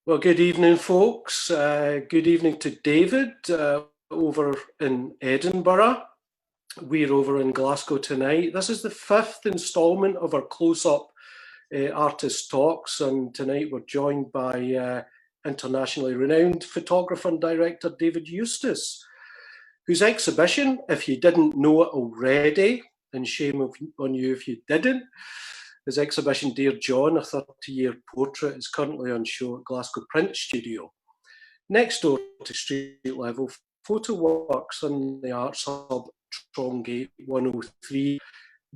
Well, good evening, folks. Good evening to David over in Edinburgh. We're over in Glasgow tonight. This is the fifth instalment of our close-up artist talks, and tonight we're joined by internationally renowned photographer and director David Eustace, whose exhibition, if you didn't know it already, and shame on you if you didn't, his exhibition, Dear John, a 30-year portrait, is currently on show at Glasgow Print Studio, next door to Street Level Photoworks in the Arts Hub, Trongate 103.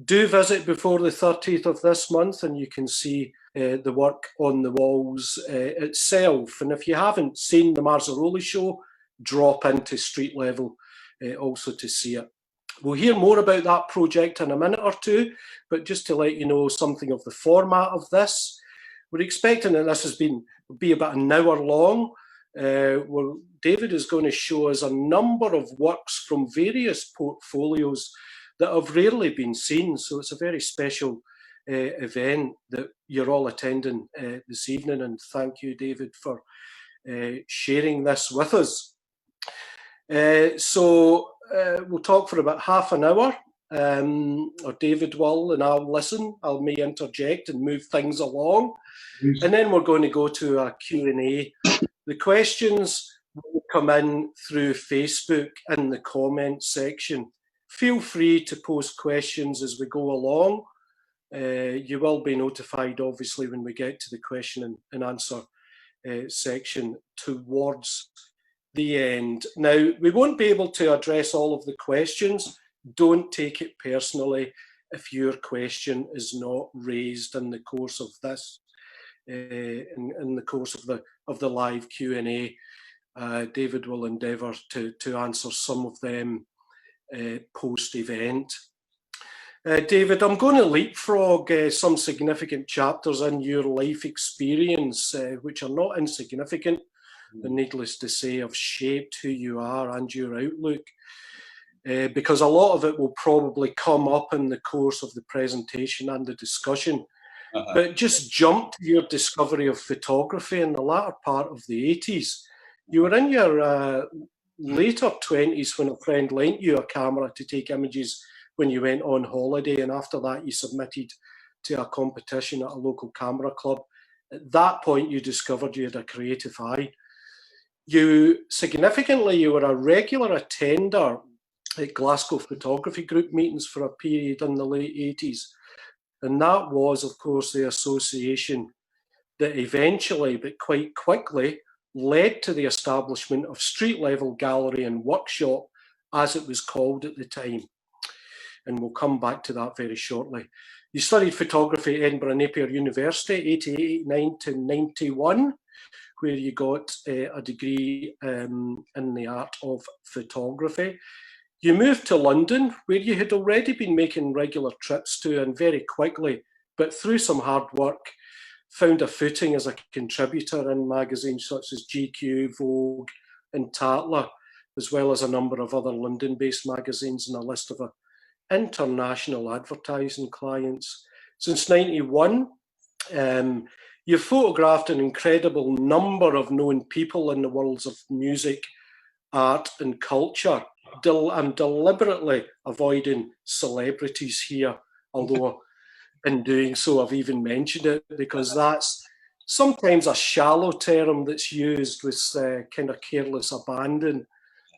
Do visit before the 30th of this month and you can see the work on the walls itself. And if you haven't seen the Marzaroli show, drop into Street Level also to see it. We'll hear more about that project in a minute or two, but just to let you know something of the format of this, we're expecting that this will be about an hour long. Well, David is going to show us a number of works from various portfolios that have rarely been seen, so it's a very special event that you're all attending this evening, and thank you, David, for sharing this with us. We'll talk for about half an hour, or David will, and I'll listen. I may interject and move things along. And then we're going to go to a Q&A. The questions will come in through Facebook in the comments section. Feel free to post questions as we go along. You will be notified, obviously, when we get to the question and answer section towards the end. Now, we won't be able to address all of the questions. Don't take it personally if your question is not raised in the course of this, in the course of the live Q&A. David will endeavour to answer some of them post-event. David, I'm going to leapfrog some significant chapters in your life experience, which are not insignificant, and needless to say, have shaped who you are and your outlook, because a lot of it will probably come up in the course of the presentation and the discussion. But just jump to your discovery of photography in the latter part of the 80s. You were in your later 20s when a friend lent you a camera to take images when you went on holiday, and after that you submitted to a competition at a local camera club. At that point you discovered you had a creative eye. You were a regular attender at Glasgow Photography Group meetings for a period in the late 80s. And that was, of course, the association that eventually, but quite quickly, led to the establishment of Street Level Gallery and Workshop, as it was called at the time. And we'll come back to that very shortly. You studied photography at Edinburgh Napier University, 88-89 to 91. Where you got a degree in the art of photography. You moved to London, where you had already been making regular trips to, and very quickly, but through some hard work, found a footing as a contributor in magazines such as GQ, Vogue, and Tatler, as well as a number of other London-based magazines and a list of international advertising clients. Since '91, you've photographed an incredible number of known people in the worlds of music, art and culture. I'm deliberately avoiding celebrities here, although in doing so I've even mentioned it because that's sometimes a shallow term that's used with kind of careless abandon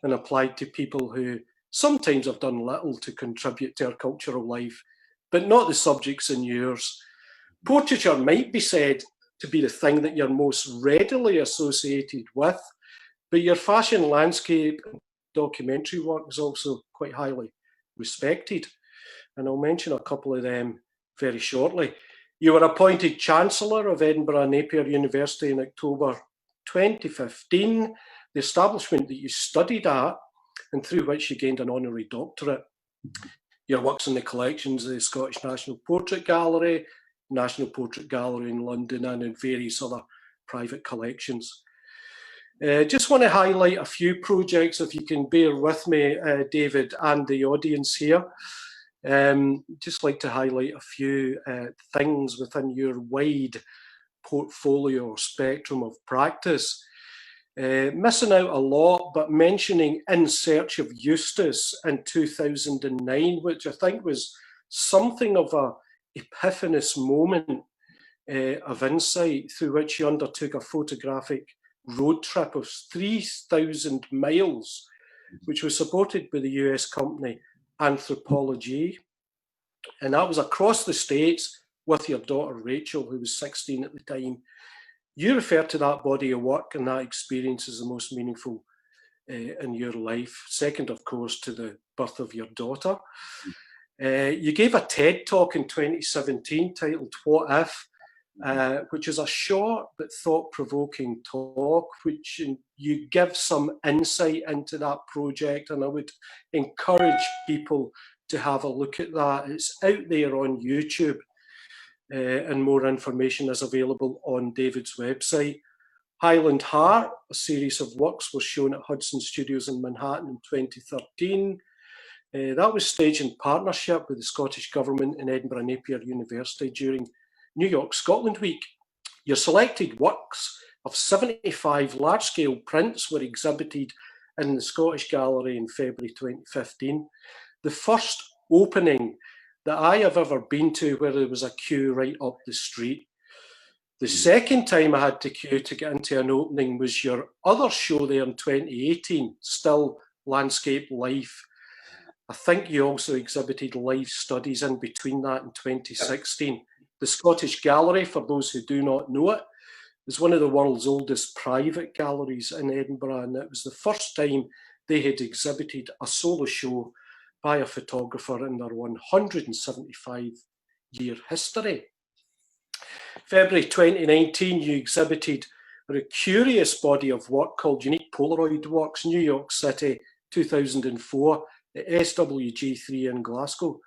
and applied to people who sometimes have done little to contribute to our cultural life, but not the subjects in yours. Portraiture might be said to be the thing that you're most readily associated with, but your fashion, landscape, and documentary work is also quite highly respected. And I'll mention a couple of them very shortly. You were appointed Chancellor of Edinburgh Napier University in October 2015, the establishment that you studied at and through which you gained an honorary doctorate. Your works in the collections of the Scottish National Portrait Gallery, National Portrait Gallery in London, and in various other private collections. Just want to highlight a few projects, if you can bear with me, David, and the audience here. Just like to highlight a few things within your wide portfolio or spectrum of practice. Missing out a lot, but mentioning In Search of Eustace in 2009, which I think was something of a epiphanous moment of insight, through which he undertook a photographic road trip of 3,000 miles, which was supported by the US company Anthropologie. And that was across the States with your daughter Rachel, who was 16 at the time. You refer to that body of work and that experience as the most meaningful in your life, second, of course, to the birth of your daughter. You gave a TED talk in 2017 titled What If?, which is a short but thought-provoking talk, which you give some insight into that project, and I would encourage people to have a look at that. It's out there on YouTube, and more information is available on David's website. Highland Heart, a series of works, was shown at Hudson Studios in Manhattan in 2013. That was staged in partnership with the Scottish Government and Edinburgh Napier University during New York Scotland Week. Your selected works of 75 large-scale prints were exhibited in the Scottish Gallery in February 2015. The first opening that I have ever been to where there was a queue right up the street. The second time I had to queue to get into an opening was your other show there in 2018, Still Landscape Life. I think you also exhibited live studies in between that in 2016. The Scottish Gallery, for those who do not know it, is one of the world's oldest private galleries in Edinburgh, and it was the first time they had exhibited a solo show by a photographer in their 175-year history. February 2019, you exhibited a curious body of work called Unique Polaroid Works, New York City, 2004, at SWG3 in Glasgow.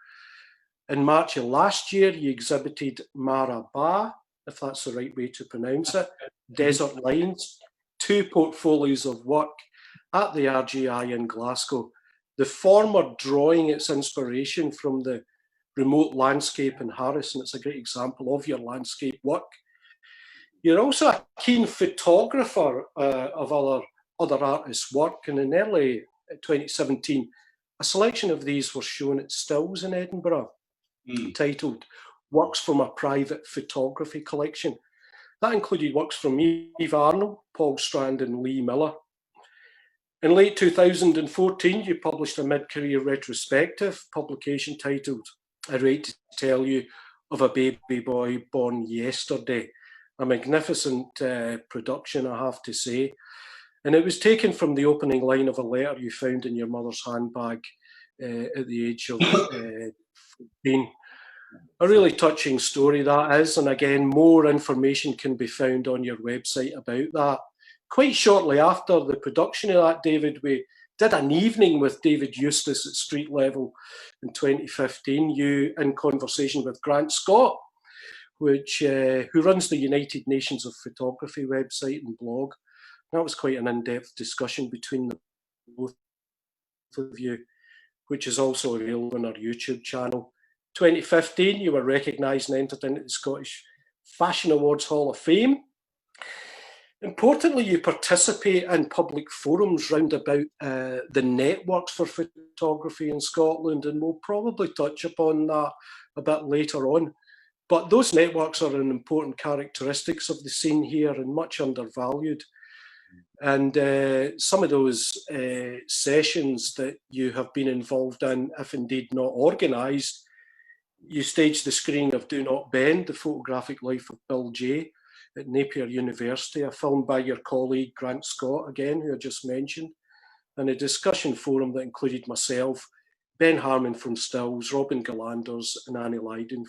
In March of last year, you exhibited Maraba, if that's the right way to pronounce it, Desert Lines, 2 portfolios of work at the RGI in Glasgow. The former drawing its inspiration from the remote landscape in Harris, and it's a great example of your landscape work. You're also a keen photographer of other artists' work, and in early 2017, a selection of these were shown at Stills in Edinburgh, titled Works from a Private Photography Collection. That included works from Eve Arnold, Paul Strand and Lee Miller. In late 2014, you published a mid-career retrospective publication titled I Rate to Tell You of a Baby Boy Born Yesterday. A magnificent production, I have to say. And it was taken from the opening line of a letter you found in your mother's handbag at the age of 14. A really touching story that is, and again, more information can be found on your website about that. Quite shortly after the production of that, David, we did an evening with David Eustace at Street Level in 2015, you in conversation with Grant Scott, who runs the United Nations of Photography website and blog. That was quite an in-depth discussion between the both of you, which is also available on our YouTube channel. 2015, you were recognised and entered into the Scottish Fashion Awards Hall of Fame. Importantly, you participate in public forums round about the networks for photography in Scotland, and we'll probably touch upon that a bit later on. But those networks are an important characteristics of the scene here and much undervalued. And some of those sessions that you have been involved in, if indeed not organised, you staged the screening of Do Not Bend, the photographic life of Bill Jay at Napier University, a film by your colleague Grant Scott, again, who I just mentioned, and a discussion forum that included myself, Ben Harmon from Stills, Robin Galanders and Annie Lydon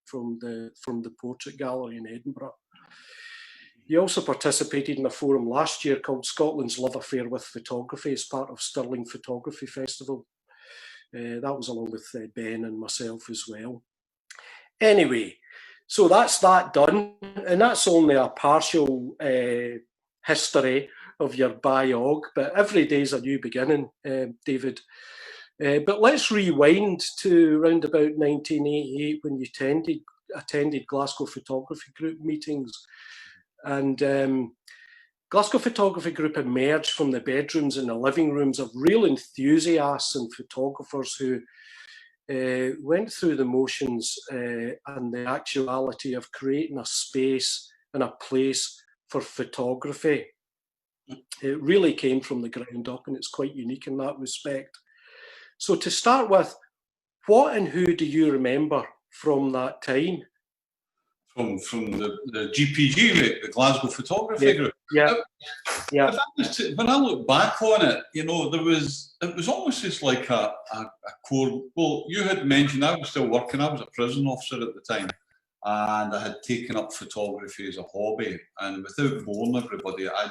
from the Portrait Gallery in Edinburgh. You also participated in a forum last year called Scotland's Love Affair with Photography as part of Stirling Photography Festival. That was along with Ben and myself as well. Anyway, so that's that done, and that's only a partial history of your biog, but every day is a new beginning, David. But let's rewind to around about 1988 when you attended Glasgow Photography Group meetings, and Glasgow Photography Group emerged from the bedrooms and the living rooms of real enthusiasts and photographers who went through the motions and the actuality of creating a space and a place for photography. It really came from the ground up, and it's quite unique in that respect. So to start with, what and who do you remember from that time? From the GPG, the Glasgow Photography Group. Yeah. When I look back on it, you know, it was almost just like a core. Well, you had mentioned I was still working. I was a prison officer at the time, and I had taken up photography as a hobby. And without boring everybody, I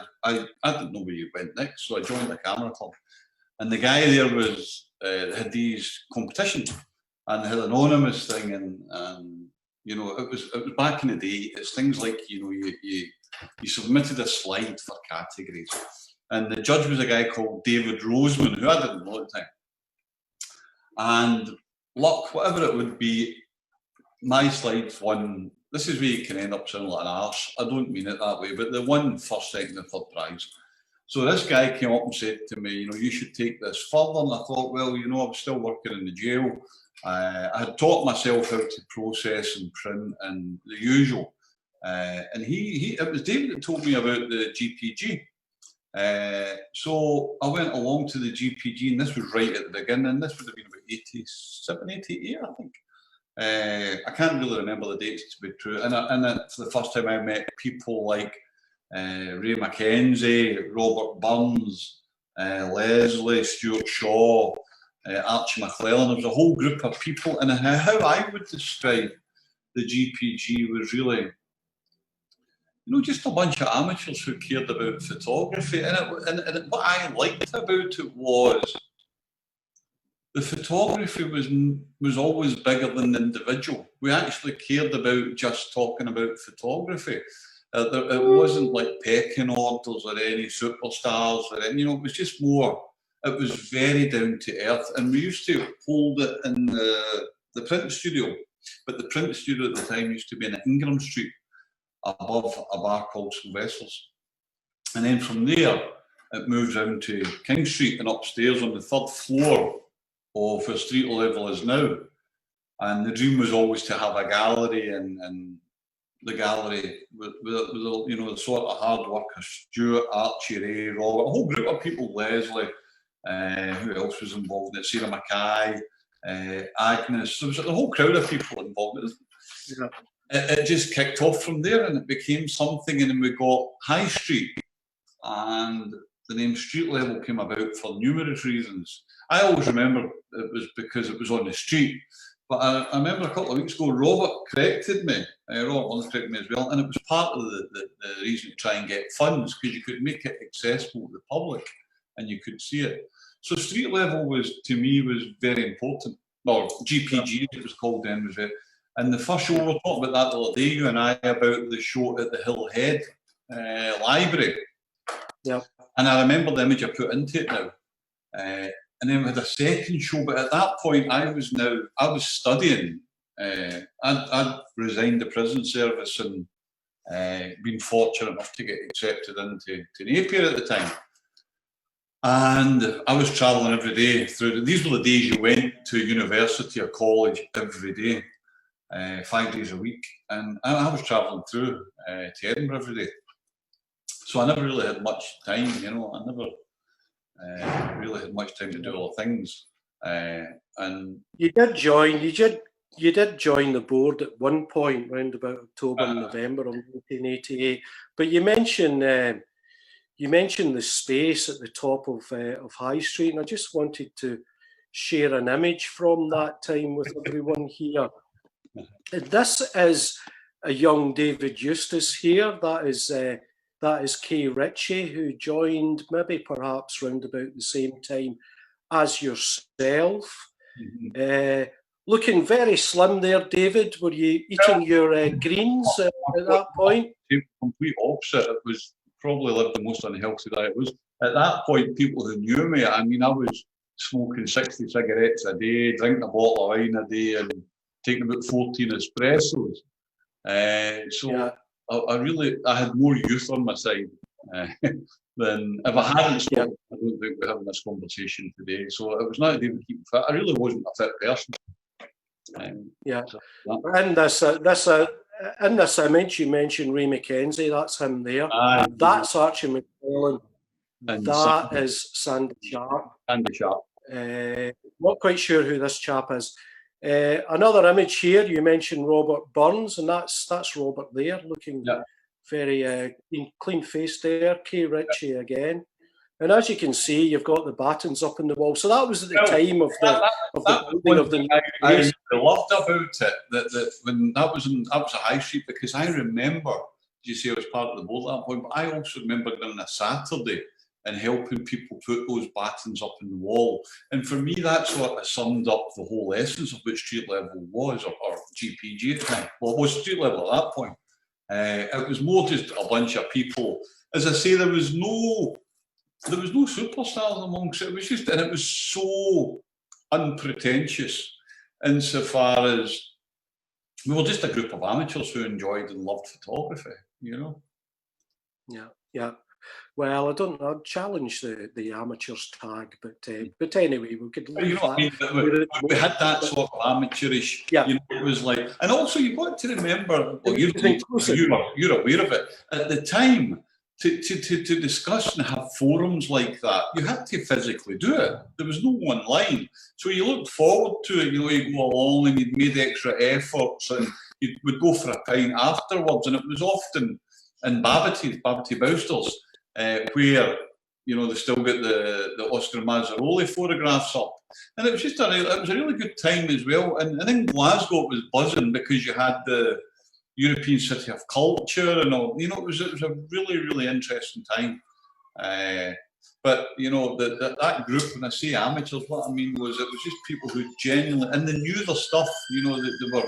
didn't know where you went next, so I joined the camera club. And the guy there was had these competitions, and they had an anonymous thing, and you know, it was back in the day. It's things like, you know, you submitted a slide for categories, and the judge was a guy called David Roseman, who I didn't know at the time. And luck, whatever it would be, my slides won. This is where you can end up sounding like an arse. I don't mean it that way, but they won first, second, and third prize. So this guy came up and said to me, you know, you should take this further. And I thought, well, you know, I was still working in the jail. I had taught myself how to process and print and the usual. And it was David that told me about the GPG. So I went along to the GPG, and this was right at the beginning. This would have been about 87, 88, I think. I can't really remember the dates to be true. And for the first time I met people like Ray Mackenzie, Robert Burns, Leslie, Stuart Shaw, Archie McClellan. There was a whole group of people, and how I would describe the GPG was really, you know, just a bunch of amateurs who cared about photography. And what I liked about it was the photography was always bigger than the individual. We actually cared about just talking about photography. It wasn't like pecking orders or any superstars or any, you know, it was just more, it was very down to earth. And we used to hold it in the print studio, but the print studio at the time used to be in Ingram Street, above a bar called Sylvester's. And then from there, it moved down to King Street and upstairs on the third floor of where Street Level is now. And the dream was always to have a gallery, and the gallery with you know, the sort of hard work of Stuart, Archie, Ray, Robert, a whole group of people, Leslie, who else was involved in it, Sarah Mackay, Agnes, there was a whole crowd of people involved. Yeah. It just kicked off from there, and it became something, and then we got High Street, and the name Street Level came about for numerous reasons. I always remember it was because it was on the street, but I remember a couple of weeks ago, Robert corrected me, Robert Burns corrected me as well, and it was part of the reason to try and get funds, because you could make it accessible to the public, and you could see it. So Street Level was, to me, was very important, or GPG it was called then, was it? And the first show, we were talking about that the other day, you and I, about the show at the Hill Head Library. Yeah. And I remember the image I put into it now. And then we had a second show, but at that point I was studying. I'd resigned the prison service and been fortunate enough to get accepted into Napier at the time. And I was travelling every day through. These were the days you went to university or college every day. 5 days a week, and I was travelling through to Edinburgh every day, so I never really had much time. You know, I never really had much time to do other things. And you did join the board at one point, around about October and November of 1988. But you mentioned the space at the top of High Street, and I just wanted to share an image from that time with everyone here. This is a young David Eustace here. That is Kay Ritchie, who joined maybe perhaps round about the same time as yourself. Mm-hmm. Looking very slim there, David. Were you eating your greens at that point? Complete opposite. It was probably lived the most unhealthy diet. It was at that point, people who knew me, I mean, I was smoking 60 cigarettes a day, drinking a bottle of wine a day, and taking about 14 espressos. So I had more youth on my side than if I hadn't stopped. I don't think we're having this conversation today. So it was not even keeping fit. I really wasn't a fit person. In this image, you mentioned Ray McKenzie. That's him there. That's Archie McClellan. That is Sandy Sharp. Sandy Sharp. Not quite sure who this chap is. Another image here, you mentioned Robert Burns, and that's Robert there, looking very clean face there. Kay Ritchie again. And as you can see, you've got the battens up in the wall. So that was at the time of the building of the. I loved about it that when that was a high street, because I remember, you say I was part of the board at that point, but I also remember on a Saturday and helping people put those battens up in the wall. And for me, that sort of summed up the whole essence of what Street Level was, or GPG at the time. Well, it was Street Level at that point. It was more just a bunch of people. As I say, there was no superstars amongst it. It was just, and it was so unpretentious insofar as we were just a group of amateurs who enjoyed and loved photography, you know? Yeah. Well, I'd challenge the amateurs tag, but anyway, we could leave that. I mean, we had that sort of amateurish, you know, it was like, and also you've got to remember, well, you're aware of it, at the time, to discuss and have forums like that, you had to physically do it. There was no online. So you looked forward to it, you know, you go along and you'd made extra efforts and you would go for a pint afterwards, and it was often in Babbitty Bousters, where, you know, they still get the Oscar Mazzaroli photographs up. And it was just it was a really good time as well. And in Glasgow it was buzzing because you had the European City of Culture and all, you know, it was a really, really interesting time. But, you know, that group, when I say amateurs, what I mean was it was just people who genuinely, and they knew their stuff, you know, they were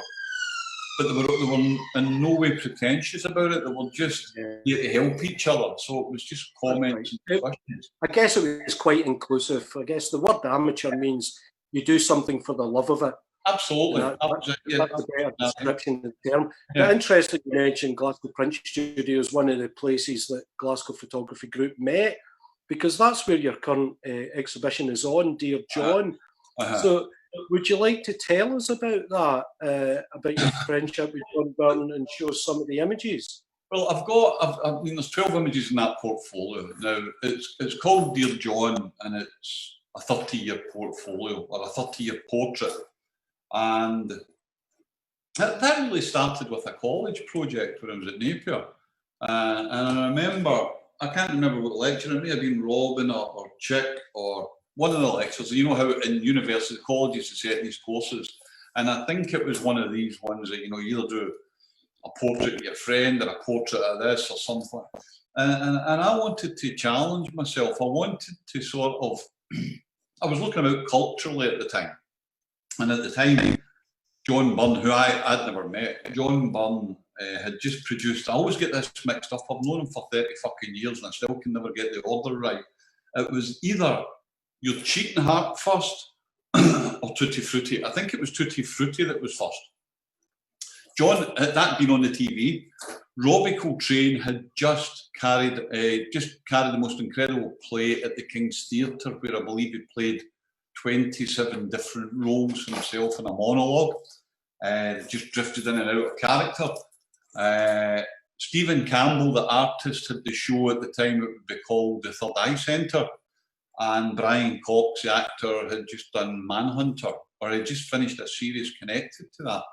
in no way pretentious about it. They were just here to help each other. So it was just comments and questions. I guess it was quite inclusive. I guess the word amateur means you do something for the love of it. Absolutely. That's a better description of the term. Yeah. Interesting you mentioned Glasgow Print Studio is one of the places that Glasgow Photography Group met, because that's where your current exhibition is on, Dear John. So would you like to tell us about that, about your friendship with John Byrne, and show us some of the images? Well, I mean, there's 12 images in that portfolio. Now, it's called Dear John, and it's a 30-year portfolio, or a 30-year portrait. And that really started with a college project when I was at Napier. And I remember, I can't remember what lecturer, it may have been Robin or Chick or one of the lecturers. You know how in university colleges they set these courses. And I think it was one of these ones that, you know, you either do a portrait of your friend or a portrait of this or something. And I wanted to challenge myself. I wanted to sort of, I was looking about culturally at the time. And at the time, John Byrne, who I'd never met, John Byrne had just produced, I always get this mixed up, I've known him for 30 fucking years and I still can never get the order right. It was either Your Cheating Heart first or Tutti Frutti. I think it was Tutti Frutti that was first. John had that been on the TV. Robbie Coltrane had just carried the most incredible play at the King's Theatre, where I believe he played 27 different roles himself in a monologue, just drifted in and out of character. Stephen Campbell, the artist, had the show at the time. It would be called the Third Eye Centre, and Brian Cox, the actor, had just done Manhunter, or had just finished a series connected to that.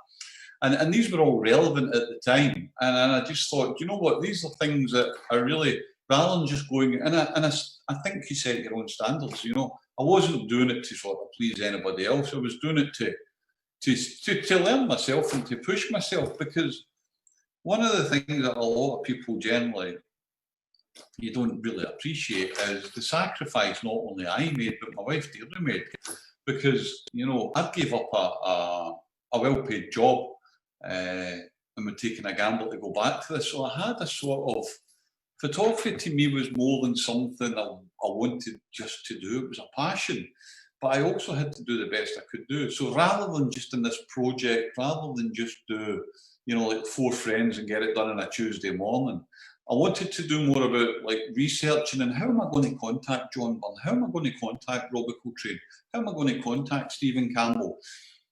And these were all relevant at the time. And I just thought, you know what, these are things that are really, rather than just going, and I think you set your own standards, you know. I wasn't doing it to sort of please anybody else. I was doing it to learn myself and to push myself, because one of the things that a lot of people generally you don't really appreciate is the sacrifice not only I made, but my wife Deirdre made. Because, you know, I gave up a well-paid job and we're taking a gamble to go back to this. So I had a sort of, photography to me was more than something I wanted just to do. It was a passion, but I also had to do the best I could do. So rather than just in this project, rather than just do you know, like 4 friends and get it done on a Tuesday morning. I wanted to do more about like researching and how am I going to contact John Byrne? How am I going to contact Robbie Coltrane? How am I going to contact Stephen Campbell?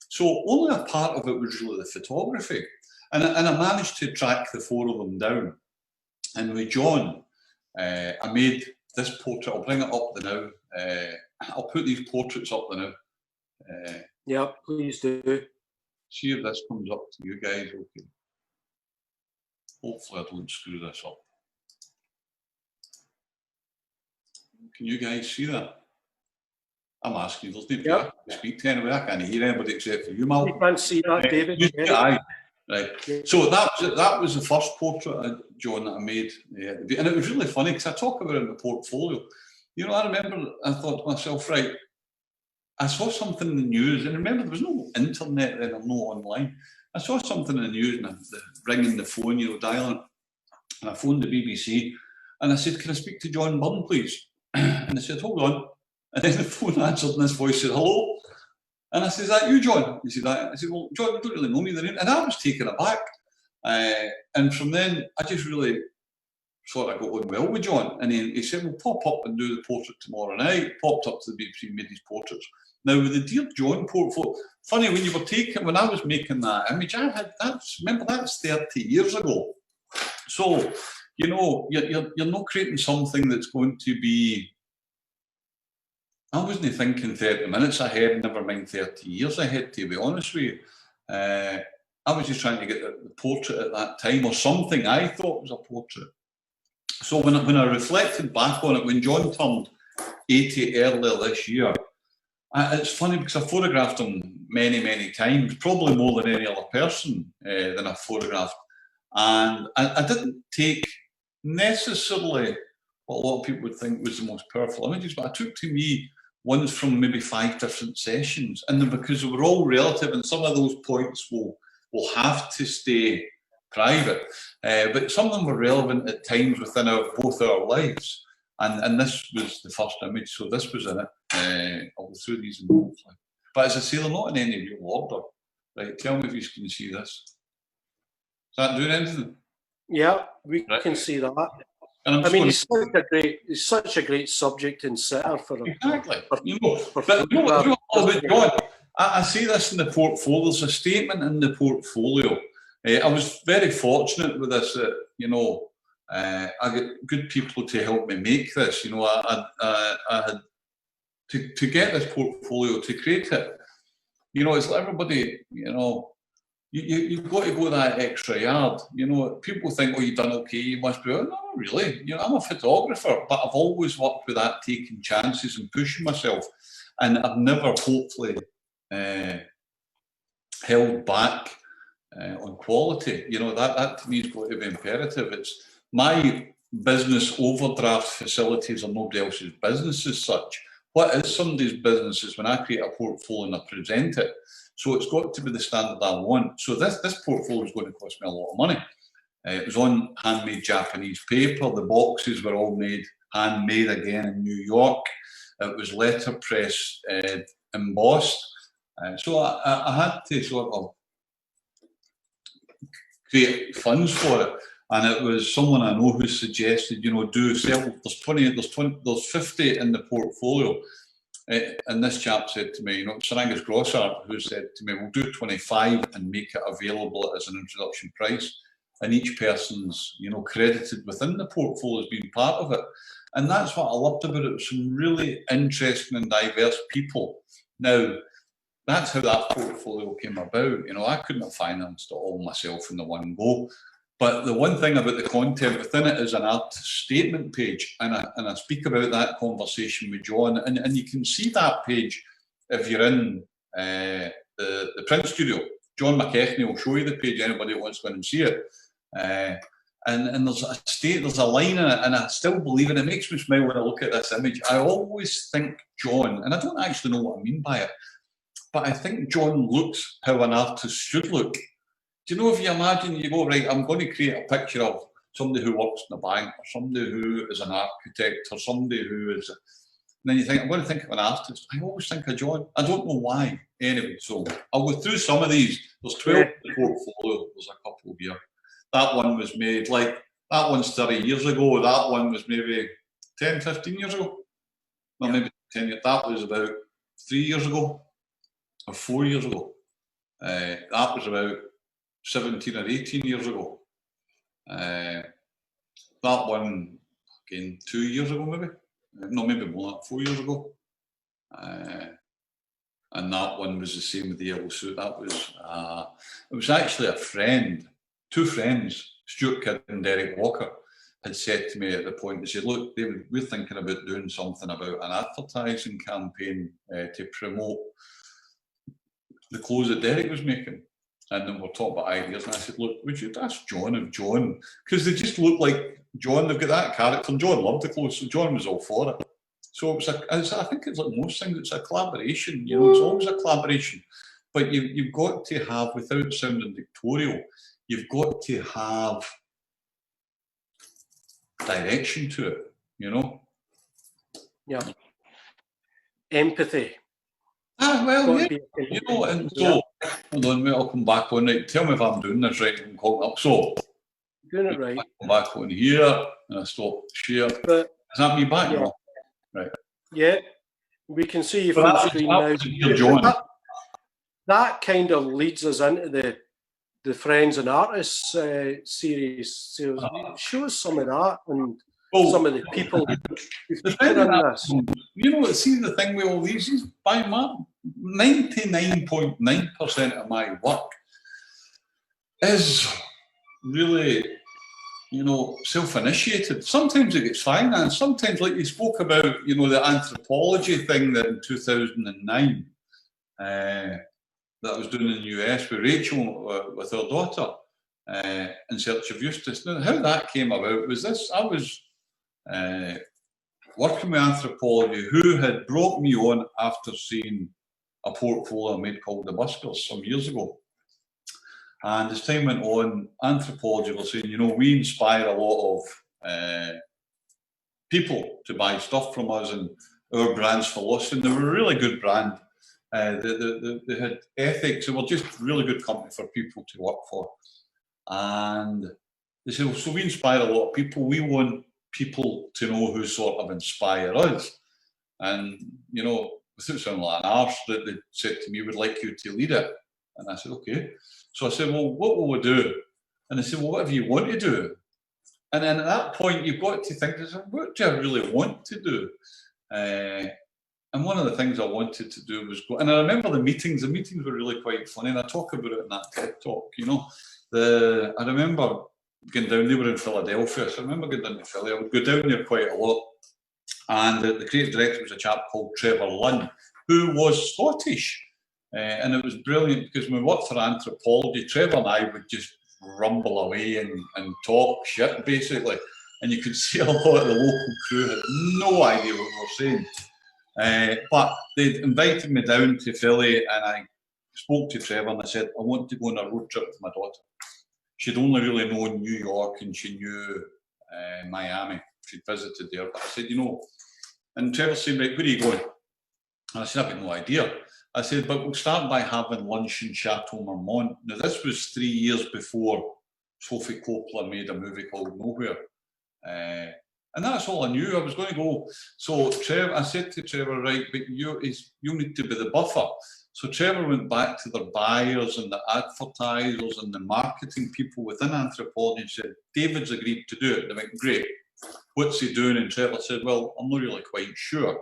So only a part of it was really the photography. And I managed to track the 4 of them down. And with John, I made this portrait. I'll bring it up now. I'll put these portraits up now. Yeah, please do. See if this comes up to you guys. Okay. Hopefully I don't screw this up. Can you guys see that? I'm asking. There's nobody I can speak to anyway. I can't hear anybody except for you, Mal. You can't see that, David. Right. So that was the first portrait, John, that I made. And it was really funny because I talk about it in the portfolio. You know, I remember I thought to myself, right, I saw something in the news, and remember there was no internet then or no online. I saw something in the news and I was ringing the phone, you know, dialing it. And I phoned the BBC and I said, can I speak to John Byrne, please? And they said, hold on. And then the phone answered and this voice said, hello. And I said, is that you, John? He said, I said, well, John, you don't really know me. And I was taken aback. And from then, I just really thought I got on well with John. And he said, well, pop up and do the portrait tomorrow night. Popped up to the BBC, made these portraits. Now, with the Dear John portfolio, funny, when you were taking, when I was making that image, I had, remember, that's 30 years ago. So, you know, you're not creating something that's going to be, I wasn't thinking 30 minutes ahead, never mind 30 years ahead, to be honest with you. I was just trying to get the portrait at that time, or something I thought was a portrait. So when I reflected back on it, when John turned 80 earlier this year, it's funny because I photographed him many, many times, probably more than any other person than I've photographed. And I didn't take necessarily what a lot of people would think was the most powerful images, but I took, to me, ones from maybe 5 different sessions. And then because they were all relative, and some of those points will have to stay private, but some of them were relevant at times within both our lives. And this was the first image, so this was in it. I'll go through these in both. But as I say, they're not in any real order. Right, tell me if you can see this. Is that doing anything? Yeah, we can see that. And I mean, he's such a great subject and sitter for him. Exactly. But you know about John, I see this in the portfolio. There's a statement in the portfolio. I was very fortunate with this. You know, I got good people to help me make this. You know, I had to get this portfolio, to create it. You know, it's like everybody. You know, you've got to go that extra yard. You know, people think, oh, you've done okay, you must be. Oh, no, really. You know, I'm a photographer, but I've always worked with that, taking chances and pushing myself, and I've never, hopefully, held back on quality. You know, that to me has got to be imperative. It's my business overdraft facilities are nobody else's business as such. What is somebody's business is when I create a portfolio and I present it. So it's got to be the standard I want. So this portfolio is going to cost me a lot of money. It was on handmade Japanese paper. The boxes were all made handmade again in New York. It was letterpress embossed. So I had to sort of create funds for it. And it was someone I know who suggested, you know, do sell. There's 50 in the portfolio. And this chap said to me, you know, Sir Angus Grossart, who said to me, we'll do 25 and make it available as an introduction price. And each person's, you know, credited within the portfolio as being part of it. And that's what I loved about it. Some really interesting and diverse people. Now, that's how that portfolio came about. You know, I couldn't have financed it all myself in the one go. But the one thing about the content within it is an artist statement page, and I speak about that conversation with John, and you can see that page if you're in the print studio. John McKechnie will show you the page, anybody who wants to go and see it. And there's a line in it, and I still believe it. It makes me smile when I look at this image. I always think John, and I don't actually know what I mean by it, but I think John looks how an artist should look. Do you know, if you imagine, you go, right, I'm going to create a picture of somebody who works in the bank, or somebody who is an architect, or somebody who is then you think, I'm going to think of an artist. I always think of John. I don't know why. Anyway, so I'll go through some of these. There's 12 in the portfolio. There's a couple here. That one was made, like, that one's 30 years ago. That one was maybe 10, 15 years ago. Well, maybe 10 years. That was about 3 years ago or 4 years ago. That was about 17 or 18 years ago. That one, again, 2 years ago, maybe. No, maybe more, like 4 years ago. And that one was the same with the yellow suit. That was, it was actually a friend, two friends, Stuart Kidd and Derek Walker, had said to me at the point, they said, look, David, we're thinking about doing something about an advertising campaign to promote the clothes that Derek was making. And then we're talking about ideas. And I said, look, would you ask John if John, because they just look like John, they've got that character. And John loved the clothes, so John was all for it. So it was I think it's like most things, it's a collaboration, you know, it's always a collaboration. But you've got to have, without sounding dictatorial, you've got to have direction to it, you know? Yeah. Empathy. Well, yeah, you know, and so, hold on, wait, I'll come back on it. Tell me if I'm doing this right, I'm calling up. So, doing it right. Come back on here, and I stop share. But, is that me back now? Right. Yeah, we can see you full screen now. That kind of leads us into the Friends and Artists series. So show us some of that and some of the people who've featured in this. You know, see the thing with all these is by 99.9% of my work is really, you know, self-initiated. Sometimes it gets financed. Sometimes, like you spoke about, you know, the anthropology thing that in 2009 that I was doing in the US with Rachel, with her daughter, In Search of Eustace. Now, how that came about was this. I was working with anthropology who had brought me on after seeing a portfolio I made called The Buskers some years ago. And as time went on, anthropology were saying, you know, we inspire a lot of people to buy stuff from us, and our brand's philosophy. And they were a really good brand. They had ethics. They were just a really good company for people to work for. And they said, well, so we inspire a lot of people. We want people to know who sort of inspire us. And, you know, without sounding like an arse, they said to me, we'd like you to lead it. And I said, okay. So I said, well, what will we do? And they said, well, whatever you want to do. And then at that point, you've got to think, what do I really want to do? And one of the things I wanted to do was go, and I remember the meetings were really quite funny, and I talk about it in that TED talk, you know. I remember going down, they were in Philadelphia, so I remember going down to Philly. I would go down there quite a lot. And the creative director was a chap called Trevor Lunn, who was Scottish. And it was brilliant because when we worked for anthropology, Trevor and I would just rumble away and talk shit, basically. And you could see a lot of the local crew had no idea what we were saying. But they'd invited me down to Philly, and I spoke to Trevor and I said, I want to go on a road trip with my daughter. She'd only really known New York and she knew Miami. She'd visited there. But I said, you know, and Trevor said, right, where are you going? And I said, I've got no idea. I said, but we'll start by having lunch in Chateau Marmont. Now, this was 3 years before Sophie Coppola made a movie called Nowhere. And that's all I knew. I was going to go. So Trevor, I said to Trevor, right, but you need to be the buffer. So Trevor went back to the buyers and the advertisers and the marketing people within anthropology and said, David's agreed to do it. They went, great. What's he doing? And Trevor said, well, I'm not really quite sure.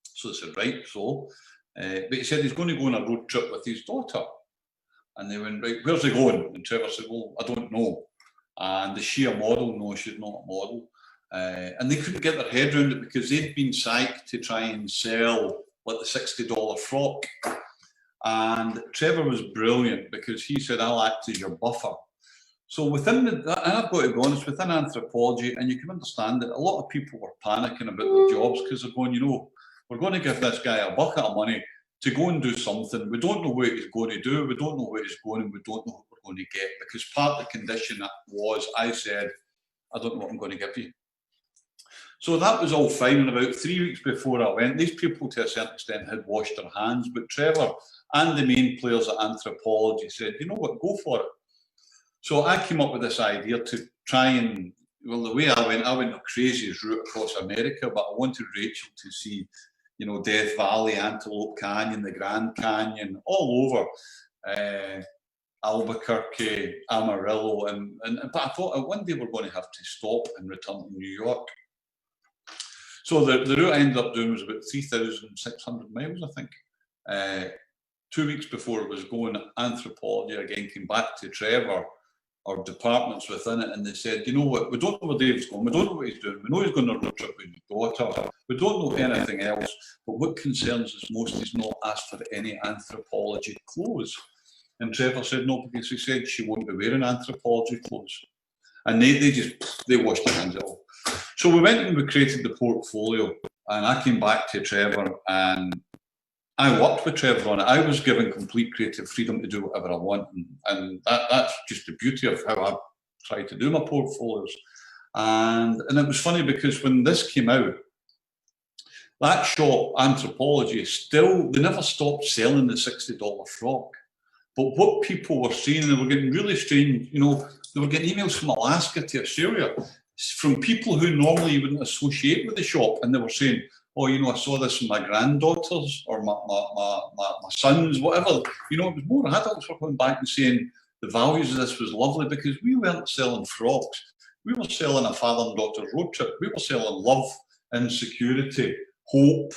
So they said, right, so. But he said he's going to go on a road trip with his daughter. And they went, right, where's he going? And Trevor said, well, I don't know. And is she a model? No, she's not a model. And they couldn't get their head around it because they'd been psyched to try and sell like the $60 frock. And Trevor was brilliant because he said, I'll act as your buffer. So within and I've got to be honest, within anthropology, and you can understand that a lot of people were panicking about their jobs because they're going, you know, we're going to give this guy a bucket of money to go and do something. We don't know what he's going to do. We don't know where he's going, and we don't know what we're going to get. Because part of the condition was, I said, I don't know what I'm going to give you. So that was all fine, and about 3 weeks before I went, these people to a certain extent had washed their hands, but Trevor and the main players at Anthropology said, you know what, go for it. So I came up with this idea to try and, well, the way I went the craziest route across America, but I wanted Rachel to see, you know, Death Valley, Antelope Canyon, the Grand Canyon, all over Albuquerque, Amarillo, but I thought one day we're going to have to stop and return to New York. So the route I ended up doing was about 3,600 miles, I think. 2 weeks before it was going, Anthropology again came back to Trevor, or departments within it, and they said, you know what, we don't know where David's going, we don't know what he's doing, we know he's going on a road trip with his daughter, we don't know anything else, but what concerns us most is not asked for any Anthropology clothes. And Trevor said no, because he said she won't be wearing Anthropology clothes. And they washed their hands off. So we went and we created the portfolio, and I came back to Trevor and I worked with Trevor on it. I was given complete creative freedom to do whatever I want, and that's just the beauty of how I try to do my portfolios. And it was funny because when this came out, that shop, Anthropology, they never stopped selling the $60 frock. But what people were seeing, they were getting really strange, you know, they were getting emails from Alaska to Australia, from people who normally you wouldn't associate with the shop, and they were saying, oh, you know, I saw this from my granddaughters or my sons, whatever. You know, it was more adults were coming back and saying the values of this was lovely, because we weren't selling frocks. We were selling a father and daughter road trip. We were selling love, insecurity, hope,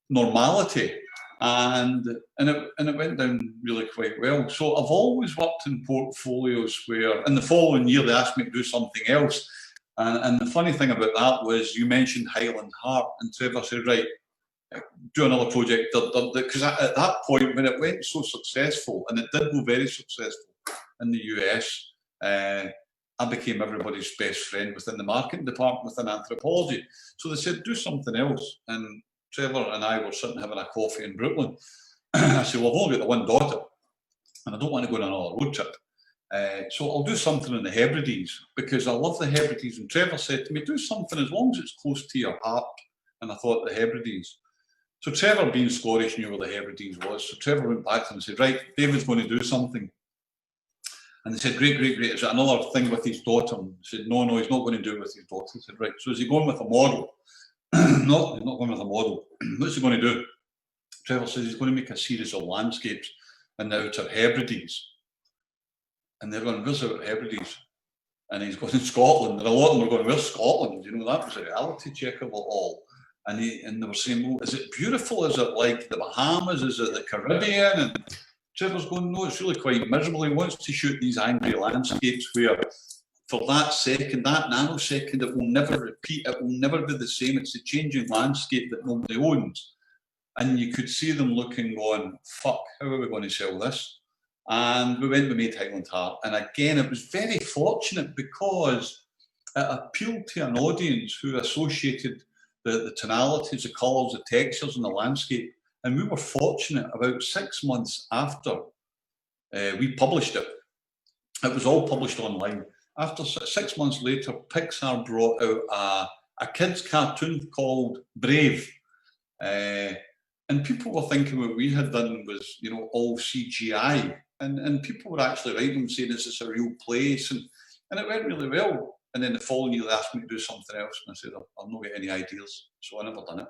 normality. And it went down really quite well. So I've always worked in portfolios where, in the following year, they asked me to do something else. And the funny thing about that was, you mentioned Highland Heart, and Trevor said, right, do another project. Because at that point, when it went so successful, and it did go very successful in the US, I became everybody's best friend within the marketing department within Anthropology. So they said, do something else. And Trevor and I were sitting having a coffee in Brooklyn. I said, well, I've only got the one daughter, and I don't want to go on another road trip. So I'll do something in the Hebrides, because I love the Hebrides. And Trevor said to me, do something as long as it's close to your heart. And I thought, the Hebrides. So Trevor, being Scottish, knew where the Hebrides was. So Trevor went back to them and said, right, David's going to do something. And they said, great, great, great. Is it another thing with his daughter? And he said, no, he's not going to do it with his daughter. He said, right, so is he going with a model? No, he's not going with a model. What's he going to do? Trevor says he's going to make a series of landscapes in the Outer Hebrides. And they're going, where's the Outer Hebrides? And he's going to Scotland. And a lot of them were going, where's Scotland? You know, that was a reality check of it all. And they were saying, well, is it beautiful? Is it like the Bahamas? Is it the Caribbean? And Trevor's going, no, it's really quite miserable. He wants to shoot these angry landscapes where, for that second, that nanosecond, it will never repeat. It will never be the same. It's a changing landscape that nobody owns. And you could see them looking, going, fuck, how are we going to sell this? And we made Highland Heart. And again, it was very fortunate because it appealed to an audience who associated the tonalities, the colours, the textures in the landscape. And we were fortunate, about 6 months after we published it, it was all published online. After 6 months later, Pixar brought out a kids' cartoon called Brave. And people were thinking what we had done was, you know, all CGI. And people were actually writing and saying, is this a real place? And it went really well. And then the following year, they asked me to do something else. And I said, I've not got any ideas. So I never done it.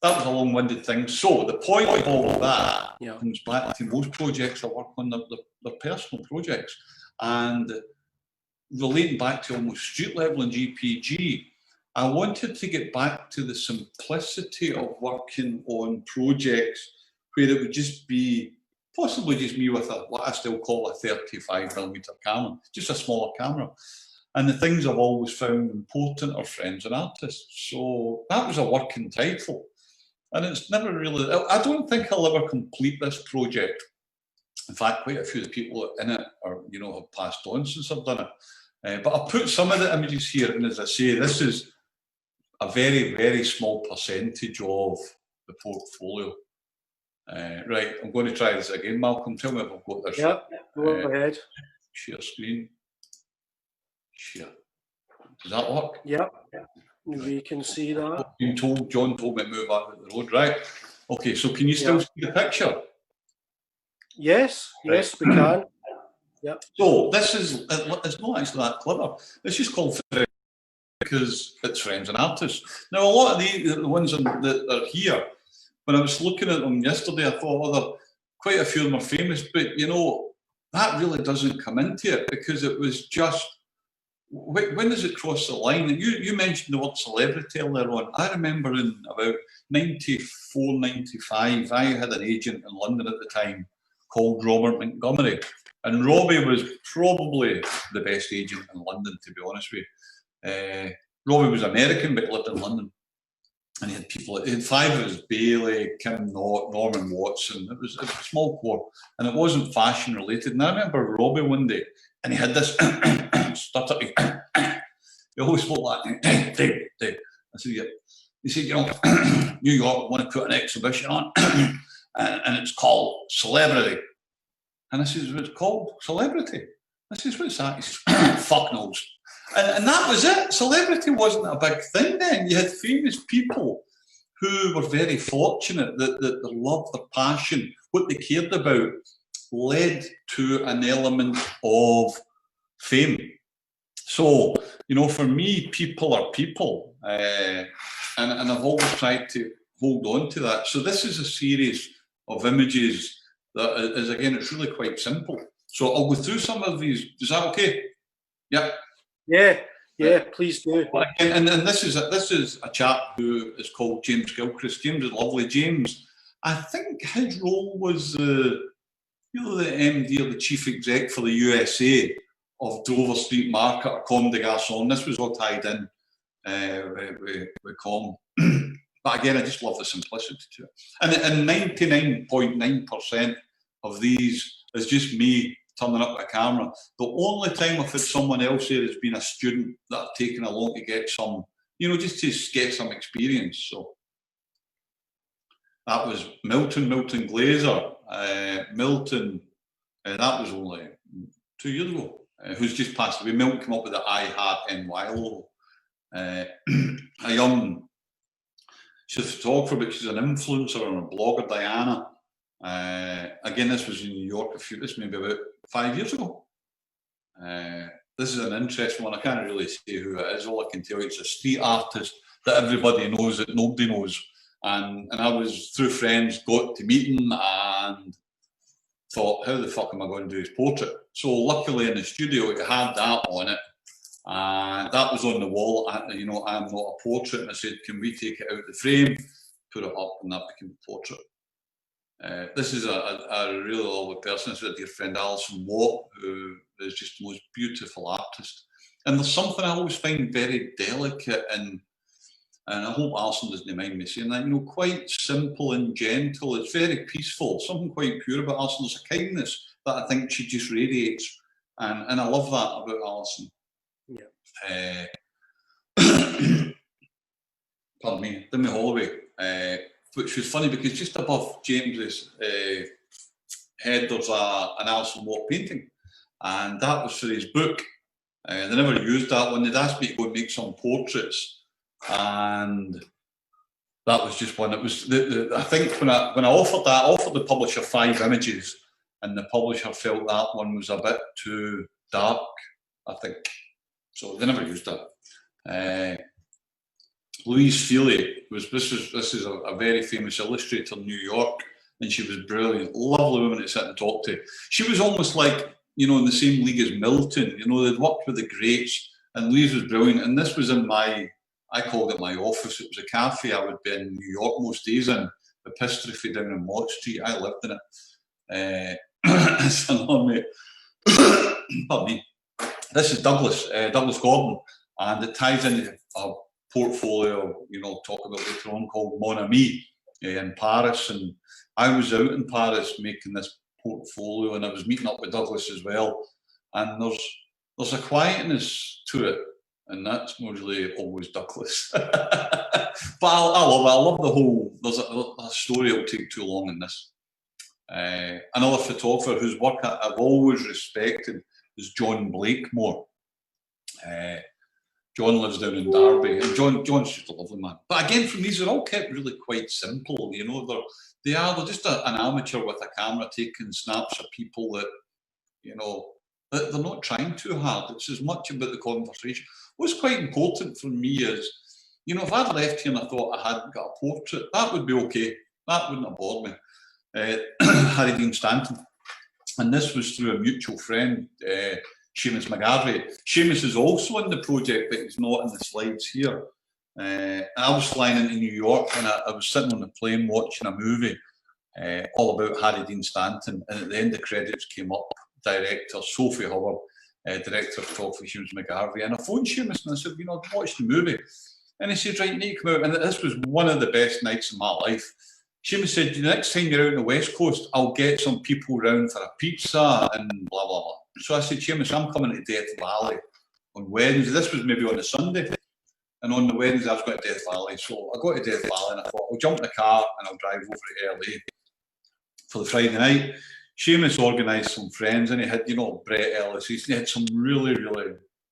That was a long-winded thing. So the point of all of that comes back to most projects I work on, they're personal projects. And relating back to almost street level and GPG, I wanted to get back to the simplicity of working on projects where it would just be possibly just me with what I still call a 35mm camera, just a smaller camera. And the things I've always found important are friends and artists. So that was a working title. And it's never really, I don't think I'll ever complete this project. In fact, quite a few of the people in it are, you know, have passed on since I've done it. But I'll put some of the images here. And as I say, this is a very, very small percentage of the portfolio. Right, I'm going to try this again. Malcolm, tell me if I've got this. Yeah, go ahead. Share screen. Share. Does that work? Yep. We can see that. John told me to move out of the road, right? Okay, so can you still see the picture? Yes, yes, we can. Yep. So this is, it's not actually that clever. It's just called Friends because it's friends and artists. Now, a lot of the ones that are here, when I was looking at them yesterday, I thought, quite a few of them are famous, but you know, that really doesn't come into it because it was just, when does it cross the line? And you mentioned the word celebrity earlier on. I remember in about 94, 95, I had an agent in London at the time called Robert Montgomery. And Robbie was probably the best agent in London, to be honest with you. Robbie was American, but lived in London. And he had people, he had 5 of us, Bailey, Kim Knott, Norman Watson. It was a small corps, and it wasn't fashion related. And I remember Robbie one day, and he had this stutter. He always spoke like, Dave. I said, yeah. He said, you know, New York want to put an exhibition on, and it's called Celebrity. And I says, what's called? Celebrity. I says, what's that? He says, fuck knows. And that was it. Celebrity wasn't a big thing then. You had famous people who were very fortunate that their love, their passion, what they cared about led to an element of fame. So, you know, for me, people are people. And I've always tried to hold on to that. So this is a series of images that is, again, it's really quite simple. So I'll go through some of these. Is that okay? Yeah. Yeah, please do. And this is a chap who is called James Gilchrist. James is lovely. James, I think his role was the MD or the chief exec for the USA of Dover Street Market or Comme des Garçons. This was all tied in with Com. But again, I just love the simplicity to it. And 99.9% of these is just me turning up the camera. The only time I've had someone else here has been a student that I've taken along to get some, you know, just to get some experience. So that was Milton Glaser. Milton, that was only 2 years ago, who's just passed away. Milton came up with the I Heart NY logo. A young, she's a photographer, but she's an influencer and a blogger, Diana. Again, this was in New York this maybe about 5 years ago. This is an interesting one. I can't really say who it is. All I can tell you, it's a street artist that everybody knows that nobody knows. And I was, through friends, got to meet him and thought, how the fuck am I going to do his portrait? So luckily in the studio, it had that on it. And that was on the wall. You know, I'm not a portrait. And I said, can we take it out of the frame, put it up, and that became a portrait. This is a really lovely person. This is a dear friend, Alison Watt, who is just the most beautiful artist. And there's something I always find very delicate and I hope Alison doesn't mind me saying that, you know, quite simple and gentle. It's very peaceful, something quite pure about Alison. There's a kindness that I think she just radiates. And I love that about Alison. Yeah. Pardon me, Dimmy Holloway. Which was funny because just above James's head there's an Alison Watt painting, and that was for his book. They never used that one. They'd asked me to go and make some portraits, and that was just one. It was I think when I offered that, I offered the publisher 5 images, and the publisher felt that one was a bit too dark, I think. So they never used that. Louise Felix this is a very famous illustrator in New York, and she was brilliant, lovely woman to sit and talk to. She was almost like, you know, in the same league as Milton. You know, they'd worked with the greats, and Louise was brilliant. And this was in I called it my office. It was a cafe I would be in New York most days in, the Epistrophe down in Mott Street. I lived in it. It's another mate. Pardon me. This is Douglas Gordon, and it ties into a portfolio, you know, talk about later on, called Mon Ami in Paris. And I was out in Paris making this portfolio, and I was meeting up with Douglas as well. And there's a quietness to it, and that's mostly always Douglas. But I love it. I love the whole. There's a story that'll take too long in this. Another photographer whose work I've always respected is John Blakemore. John lives down in Derby, and John's just a lovely man. But again, from these, they're all kept really quite simple. You know, they're just an amateur with a camera taking snaps of people that, you know, that they're not trying too hard. It's as much about the conversation. What's quite important for me is, you know, if I'd left here and I thought I hadn't got a portrait, that would be okay. That wouldn't have bothered me. Harry Dean Stanton. And this was through a mutual friend, Seamus McGarvey. Seamus is also in the project, but he's not in the slides here. I was flying into New York, and I was sitting on the plane watching a movie all about Harry Dean Stanton, and at the end the credits came up, director Sophie Howard, director of photography Seamus McGarvey, and I phoned Seamus and I said, you know, I've watched the movie. And he said, right, you need to come out, and this was one of the best nights of my life. Seamus said, the next time you're out on the West Coast, I'll get some people round for a pizza and blah, blah, blah. So I said, Seamus, I'm coming to Death Valley on Wednesday. This was maybe on a Sunday. And on the Wednesday, I was going to Death Valley. So I got to Death Valley and I thought, I'll jump in the car and I'll drive over to LA for the Friday night. Seamus organised some friends, and he had, you know, Brett Ellis. He had some really, who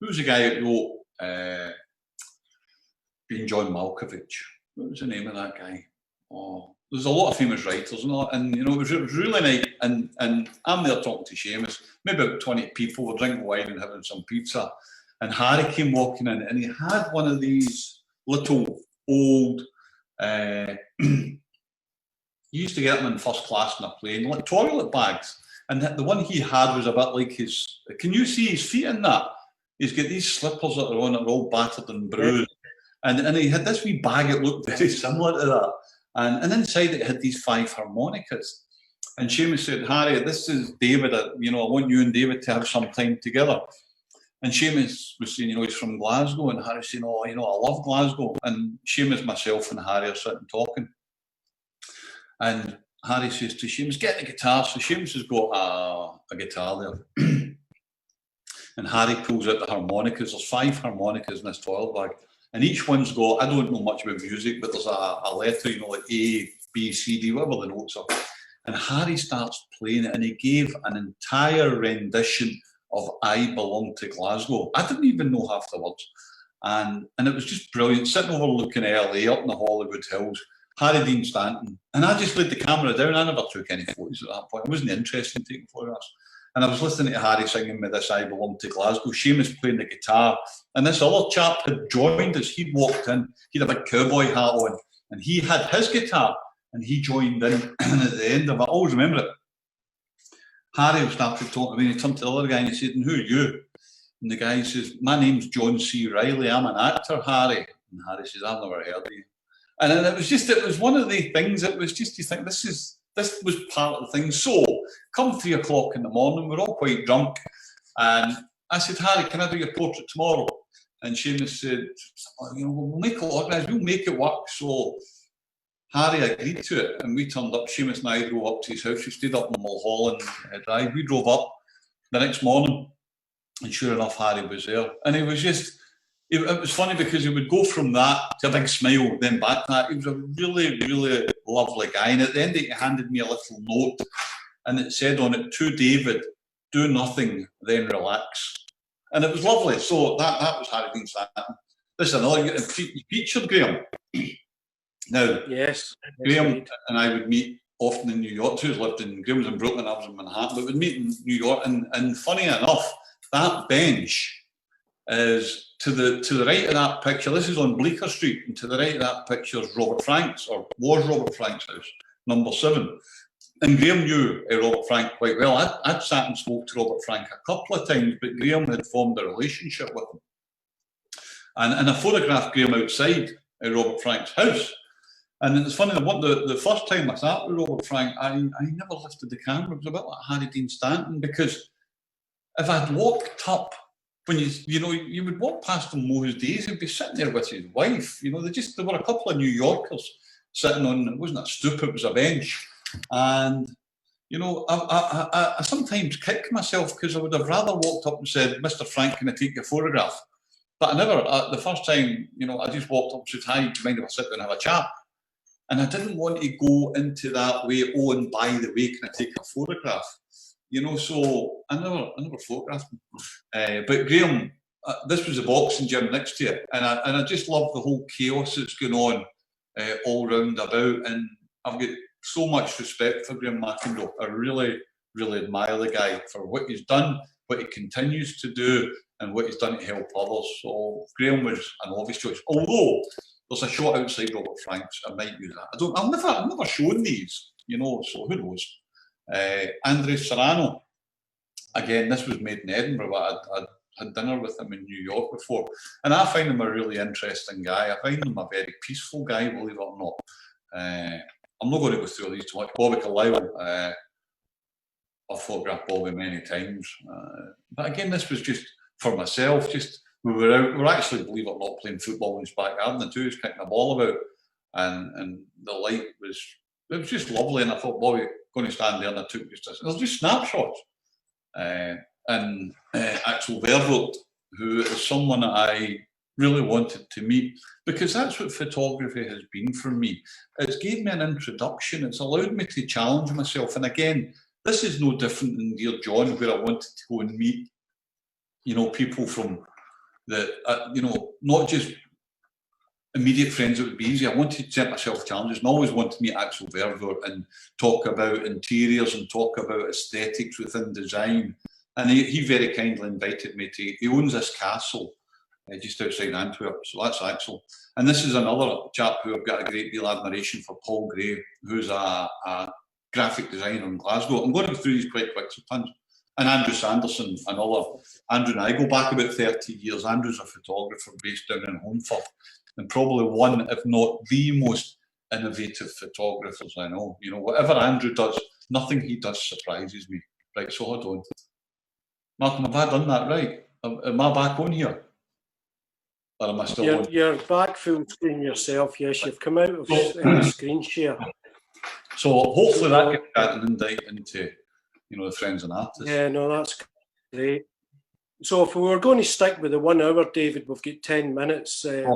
was the guy that wrote being John Malkovich? What was the name of that guy? Oh, there's a lot of famous writers and you know, it was really nice. And I'm there talking to Seamus, maybe about 20 people, we're drinking wine and having some pizza. And Harry came walking in, and he had one of these little old, he used to get them in first class in a plane, like toilet bags. And the one he had was a bit like his, can you see his feet in that? He's got these slippers that are on, that are all battered and bruised. And he had this wee bag that looked very similar to that. And inside it had these 5 harmonicas. And Seamus said, Harry, this is David, you know, I want you and David to have some time together. And Seamus was saying, you know, he's from Glasgow. And Harry saying, oh, you know, I love Glasgow. And Seamus, myself and Harry are sitting talking. And Harry says to Seamus, get the guitar. So Seamus has got a guitar there. And Harry pulls out the harmonicas. There's 5 harmonicas in this toilet bag. And each one's got, I don't know much about music, but there's a letter, you know, like A, B, C, D, whatever the notes are. And Harry starts playing it, and he gave an entire rendition of I Belong to Glasgow. I didn't even know half the words. And it was just brilliant, sitting overlooking LA up in the Hollywood Hills, Harry Dean Stanton. And I just laid the camera down. I never took any photos at that point. I wasn't interested in taking photographs. And I was listening to Harry singing me this I Belong to Glasgow, Seamus playing the guitar, and this other chap had joined us. He'd walked in, he'd a big cowboy hat on, and he had his guitar, and he joined in. And at the end of it, I always remember it, Harry started talking to me, and he turned to the other guy and he said, and who are you? And the guy says, my name's John C. Riley, I'm an actor, Harry. And Harry says, I've never heard of you. And it was one of the things, it was just, you think, this was part of the thing. So, come 3 o'clock in the morning, we're all quite drunk. And I said, Harry, can I do your portrait tomorrow? And Seamus said, oh, you know, we'll make it organised, we'll make it work. So Harry agreed to it, and we turned up. Seamus and I drove up to his house. We stayed up in Mulholland Drive. We drove up the next morning, and sure enough, Harry was there. And it was just, it was funny because he would go from that to a big smile, then back to that. He was a really, really lovely guy. And at the end, he handed me a little note, and it said on it, to David, do nothing, then relax. And it was lovely. So that was Harry Dean Stanton. Listen, you featured Graham. Now, yes, Graham and I would meet often in New York. Graham was in Brooklyn, I was in Manhattan, but we'd meet in New York. And funny enough, that bench is to the right of that picture. This is on Bleecker Street, and to the right of that picture is Robert Frank's, or was Robert Frank's house, number 7. And Graham knew Robert Frank quite well. I'd sat and spoke to Robert Frank a couple of times, but Graham had formed a relationship with him. And I photographed Graham outside Robert Frank's house. And it's funny, the first time I sat with Robert Frank, I never lifted the camera. It was a bit like Harry Dean Stanton, because if I'd walked up, when you would walk past him most days, he'd be sitting there with his wife. You know, there were a couple of New Yorkers sitting on, it wasn't a stoop, it was a bench. And, you know, I sometimes kick myself because I would have rather walked up and said, Mr. Frank, can I take your photograph? But I never, the first time, you know, I just walked up and said, hi, do you mind if I sit down and have a chat? And I didn't want to go into that way, oh, and by the way, can I take a photograph? You know, so I never photographed him. But Graham, this was the boxing gym next to it, and I just love the whole chaos that's going on all round about, and I've got so much respect for Graham McEnroe. I really, really admire the guy for what he's done, what he continues to do, and what he's done to help others. So Graham was an obvious choice. Although there's a shot outside Robert Frank's, I might use that. I've never shown these, you know, so who knows. Andre Serrano, again, this was made in Edinburgh, but I'd had dinner with him in New York before, and I find him a really interesting guy. I find him a very peaceful guy, believe it or not. I'm not going to go through these too much. Bobby Carlyle, I've photographed Bobby many times, but again, this was just for myself. Just we were actually, believe it or not, playing football in his backyard, and the two was kicking the ball about, and the light was just lovely. And I thought, Bobby, going to stand there, and I took just this. There's just snapshots. And Axel Vervoort, who is someone that I really wanted to meet, because that's what photography has been for me. It's gave me an introduction. It's allowed me to challenge myself. And again, this is no different than Dear John, where I wanted to go and meet, you know, people from the, you know, not just immediate friends. It would be easy. I wanted to set myself challenges, and always wanted to meet Axel Vervoort and talk about interiors and talk about aesthetics within design. And he very kindly invited me to. He owns this castle just outside Antwerp, so that's Axel. And this is another chap who I've got a great deal of admiration for, Paul Gray, who's a graphic designer in Glasgow. I'm going to go through these quite quick, sometimes. And Andrew Sanderson, another. Andrew and I go back about 30 years. Andrew's a photographer based down in Holmfirth, and probably one, if not the most innovative photographers I know. You know, whatever Andrew does, nothing he does surprises me. Right, so hold on. Malcolm, have I done that right? Am I back on here? Or am I still on? You're back full screen yourself, yes. You've come out of screen share. So hopefully that gets an insight into, you know, the friends and artists. Yeah, no, that's great. So if we were going to stick with the 1 hour, David, we've got 10 minutes left.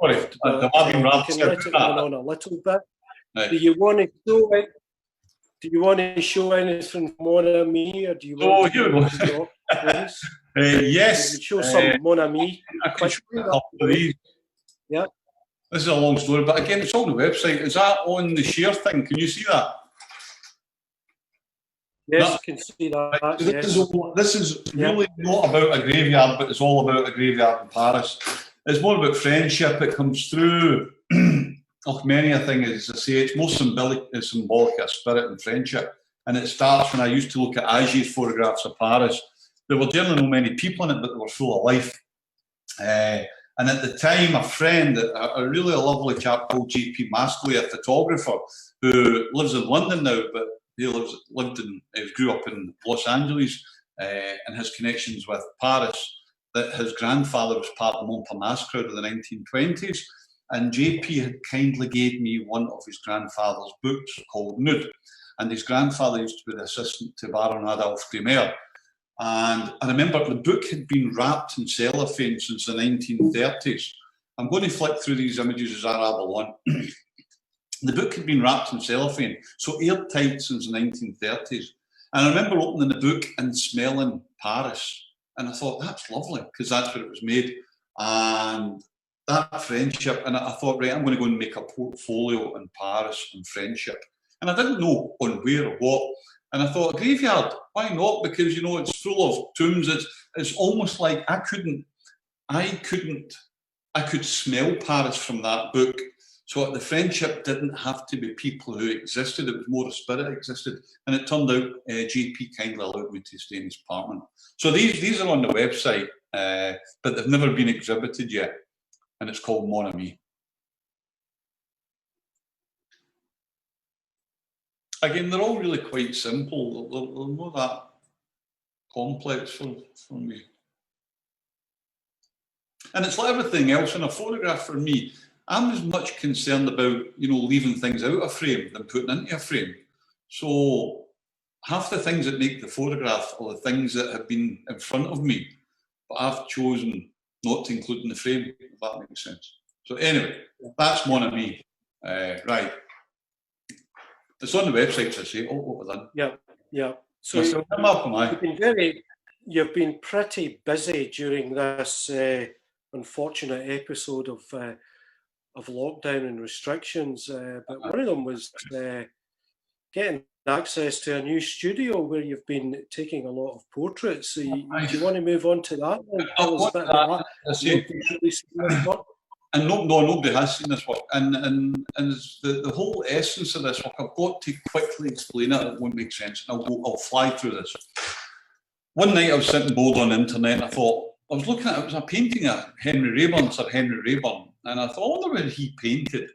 Sorry, I've been we can let it run on a little bit. Right. Do you want to show anything from Mon Ami, or do you want to stop, please? Yes. Show some Mon Ami. Yeah. This is a long story, but again, it's on the website. Is that on the share thing? Can you see that? Yes, I can see that. This is really not about a graveyard, but it's all about a graveyard in Paris. It's more about friendship. It comes through. Many a thing, as I say, it's more symbolic of spirit and friendship. And it starts when I used to look at Agier's photographs of Paris. There were generally no many people in it, but they were full of life. And at the time, a friend, a really lovely chap called JP Maskley, a photographer who lives in London now, but he grew up in Los Angeles and has connections with Paris, that his grandfather was part of the Montparnasse crowd of the 1920s. And JP had kindly gave me one of his grandfather's books called Nude. And his grandfather used to be the assistant to Baron Adolphe Demer. And I remember the book had been wrapped in cellophane since the 1930s. I'm going to flick through these images as I rabble on. The book had been wrapped in cellophane, so airtight since the 1930s. And I remember opening the book and smelling Paris. And I thought, that's lovely, because that's where it was made. And that friendship, and I thought, right, I'm going to go and make a portfolio in Paris and friendship. And I didn't know on where or what. And I thought, a graveyard, why not? Because, you know, it's full of tombs. It's almost like I could smell Paris from that book. So the friendship didn't have to be people who existed. It was more a spirit that existed. And it turned out JP kindly allowed me to stay in his apartment. So these are on the website, but they've never been exhibited yet. And it's called Mon Ami. Again, they're all really quite simple. They're not that complex for me. And it's like everything else in a photograph for me. I'm as much concerned about, you know, leaving things out of frame than putting into a frame. So half the things that make the photograph are the things that have been in front of me, but I've chosen not to include in the frame, if that makes sense. So anyway, that's Mon Ami. Right. It's on the website, I say. Oh, what was that? Yeah. So you've been you've been pretty busy during this unfortunate episode of lockdown and restrictions, but one of them was getting access to a new studio where you've been taking a lot of portraits. So do you want to move on to that? Tell us a bit about that. And nobody has seen this work. And the whole essence of this work, I've got to quickly explain it. It won't make sense. I'll fly through this. One night I was sitting bored on the internet and I thought, I was looking at it was a painting of Henry Raeburn, Sir Henry Raeburn. And I thought, I wonder where he painted.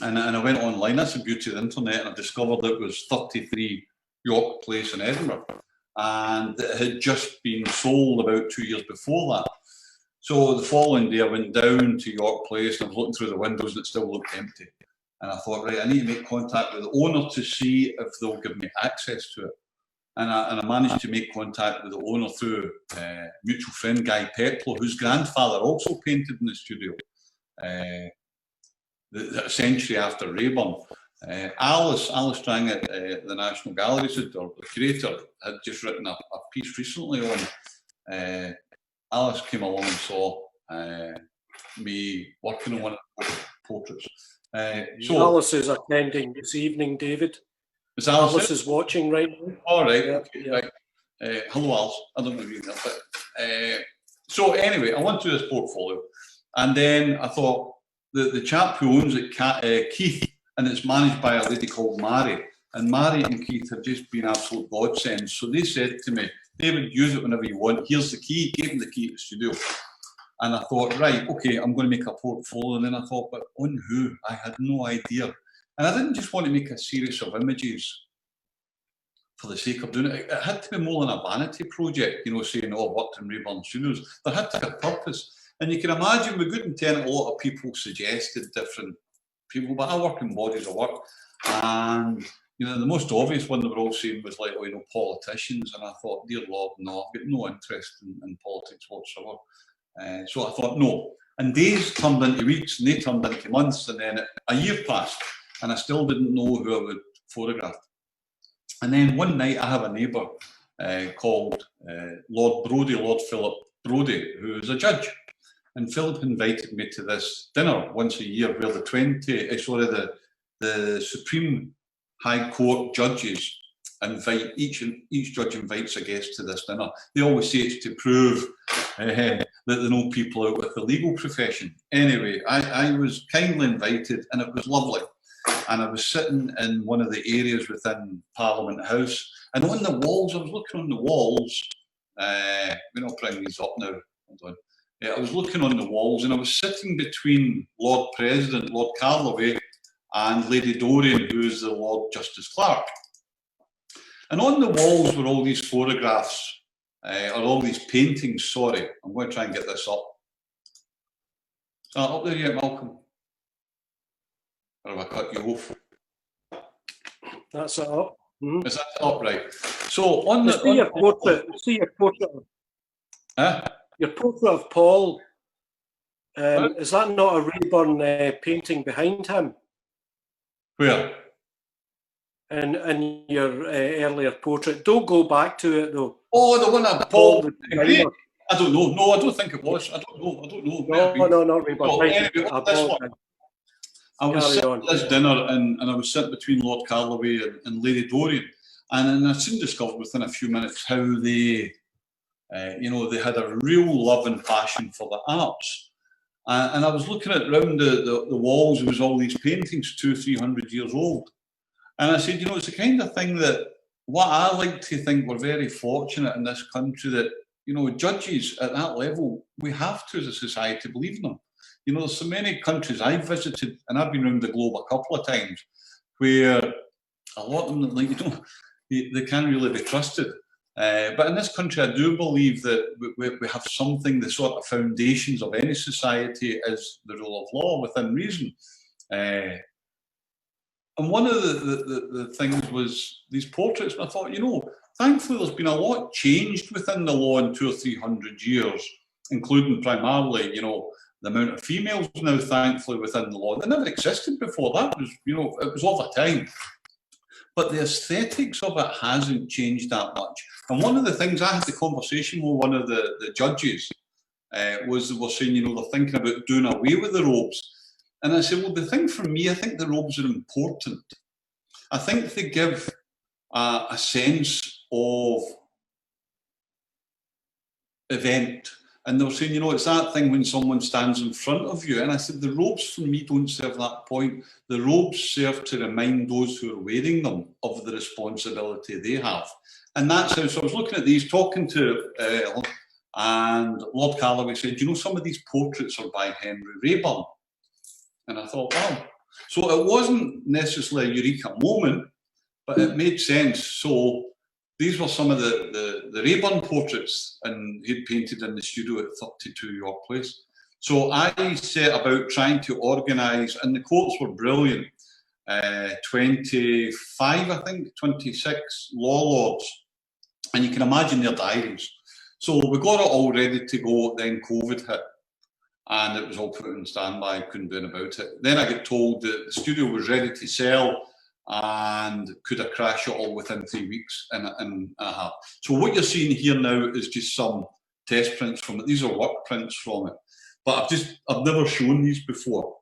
And I went online. That's the beauty of the internet. And I discovered it was 33 York Place in Edinburgh. And it had just been sold about 2 years before that. So the following day I went down to York Place and I was looking through the windows and it still looked empty. And I thought, right, I need to make contact with the owner to see if they'll give me access to it. And I managed to make contact with the owner through mutual friend Guy Peplow, whose grandfather also painted in the studio a century after Raeburn. Alice Trongate, the National Gallery, or the curator, had just written a piece recently on. Alice came along and saw me working on one of the portraits. So Alice is attending this evening, David. Is Alice is watching right now. All right, yeah, okay, yeah. Right. Hello, Alice. I don't know if you know that. So anyway, I went through this portfolio, and then I thought the chap who owns it, Keith, and it's managed by a lady called Mary. And Mary and Keith have just been absolute godsends. So they said to me, David, use it whenever you want. Here's the key. Gave him the key to the studio. And I thought, right, okay, I'm going to make a portfolio. And then I thought, but on who? I had no idea. And I didn't just want to make a series of images for the sake of doing it. It had to be more than a vanity project, you know, saying, oh, I worked in Raeburn Studios. There had to be a purpose. And you can imagine with good intent, a lot of people suggested different people, but I work in bodies of work. And you know, the most obvious one they were all saying was like, oh, you know, politicians. And I thought, dear Lord, no, I've got no interest in politics whatsoever. So I thought, no. And days turned into weeks, and they turned into months, and then a year passed, and I still didn't know who I would photograph. And then one night I have a neighbour called Lord Philip Brodie, who is a judge. And Philip invited me to this dinner once a year where the Supreme High Court judges invite, each judge invites a guest to this dinner. They always say it's to prove that they know people out with the legal profession. Anyway, I was kindly invited and it was lovely. And I was sitting in one of the areas within Parliament House, and on the walls, I was looking on the walls, we're not bringing these up now, hold on. I was looking on the walls and I was sitting between Lord President, Lord Carloway, and Lady Dorian, who is the Lord Justice Clerk. And on the walls were all these photographs, or all these paintings, sorry. I'm going to try and get this up. Is that up there yet, Malcolm? Or have I cut you off? That's it up. Mm-hmm. Is that up, right? So on the... See your portrait. Your portrait of Paul, is that not a Raeburn painting behind him? Where? In your earlier portrait. Don't go back to it though. Oh, the one of Paul. I don't know. No, I don't think it was. I don't know. No, not Raeburn. No, anyway, this one. I was sitting at this dinner and I was sitting between Lord Carloway and Lady Dorian. And I soon discovered within a few minutes how they, you know, they had a real love and passion for the arts. And I was looking at round the walls, there was all these paintings 200-300 years old. And I said, you know, it's the kind of thing that what I like to think we're very fortunate in this country that, you know, judges at that level, we have to as a society believe in them. You know, there's so many countries I've visited, and I've been around the globe a couple of times, where a lot of them, like, you know, they can't really be trusted. But in this country, I do believe that we have something, the sort of foundations of any society is the rule of law within reason. And one of the things was these portraits, and I thought, you know, thankfully there's been a lot changed within the law in 200 or 300 years, including primarily, you know, the amount of females now, thankfully, within the law. That never existed before. That was, you know, it was over time. but the aesthetics of it hasn't changed that much. And one of the things, I had the conversation with one of the judges, was they were saying, you know, they're thinking about doing away with the robes. And I said, well, the thing for me, I think the robes are important. I think they give a sense of event. And they were saying, you know, it's that thing when someone stands in front of you. And I said, the robes for me don't serve that point. The robes serve to remind those who are wearing them of the responsibility they have. And that's how, so I was looking at these, talking to, and Lord Calloway said, you know, some of these portraits are by Henry Raeburn. And I thought, wow. So it wasn't necessarily a eureka moment, but it made sense. So these were some of the Raeburn portraits, and he'd painted in the studio at 32 York Place. So I set about trying to organise, and the quotes were brilliant. 25, I think, 26 law lords. And you can imagine their diaries. So we got it all ready to go, then COVID hit. And it was all put on standby, couldn't do anything about it. Then I got told that the studio was ready to sell and could have crashed it all within 3 weeks and a half. So what you're seeing here now is just some test prints from it. These are work prints from it. But I've never shown these before.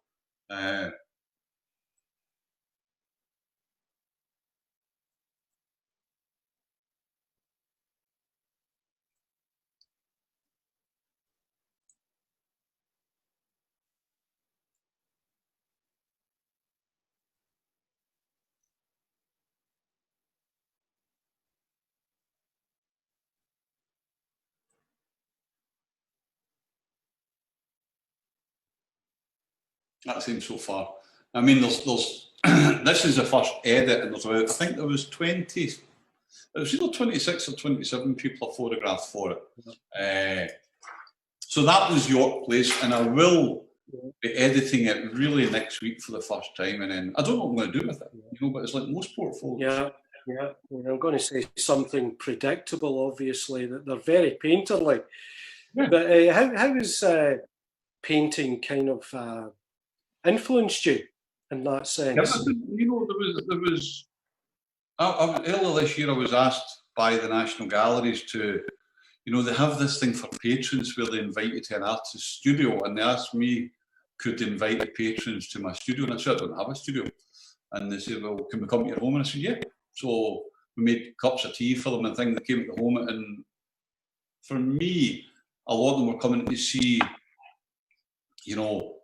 That's him so far. I mean, there's this is the first edit, and there's about, I think there was 20, it was either 26 or 27 people I photographed for it. So that was York Place, and I will be editing it really next week for the first time, and then I don't know what I'm going to do with it, you know, but it's like most portfolios. Yeah. I'm going to say something predictable, obviously, that they're very painterly. Yeah. But how is painting kind of influenced you in that sense? Yeah, you know, there was earlier this year I was asked by the National Galleries to, you know, they have this thing for patrons where they invite you to an artist's studio, and they asked me could invite the patrons to my studio, and I said I don't have a studio, and they said, well, can we come to your home? And I said yeah. So we made cups of tea for them and things. They came to the home, and for me a lot of them were coming to see, you know,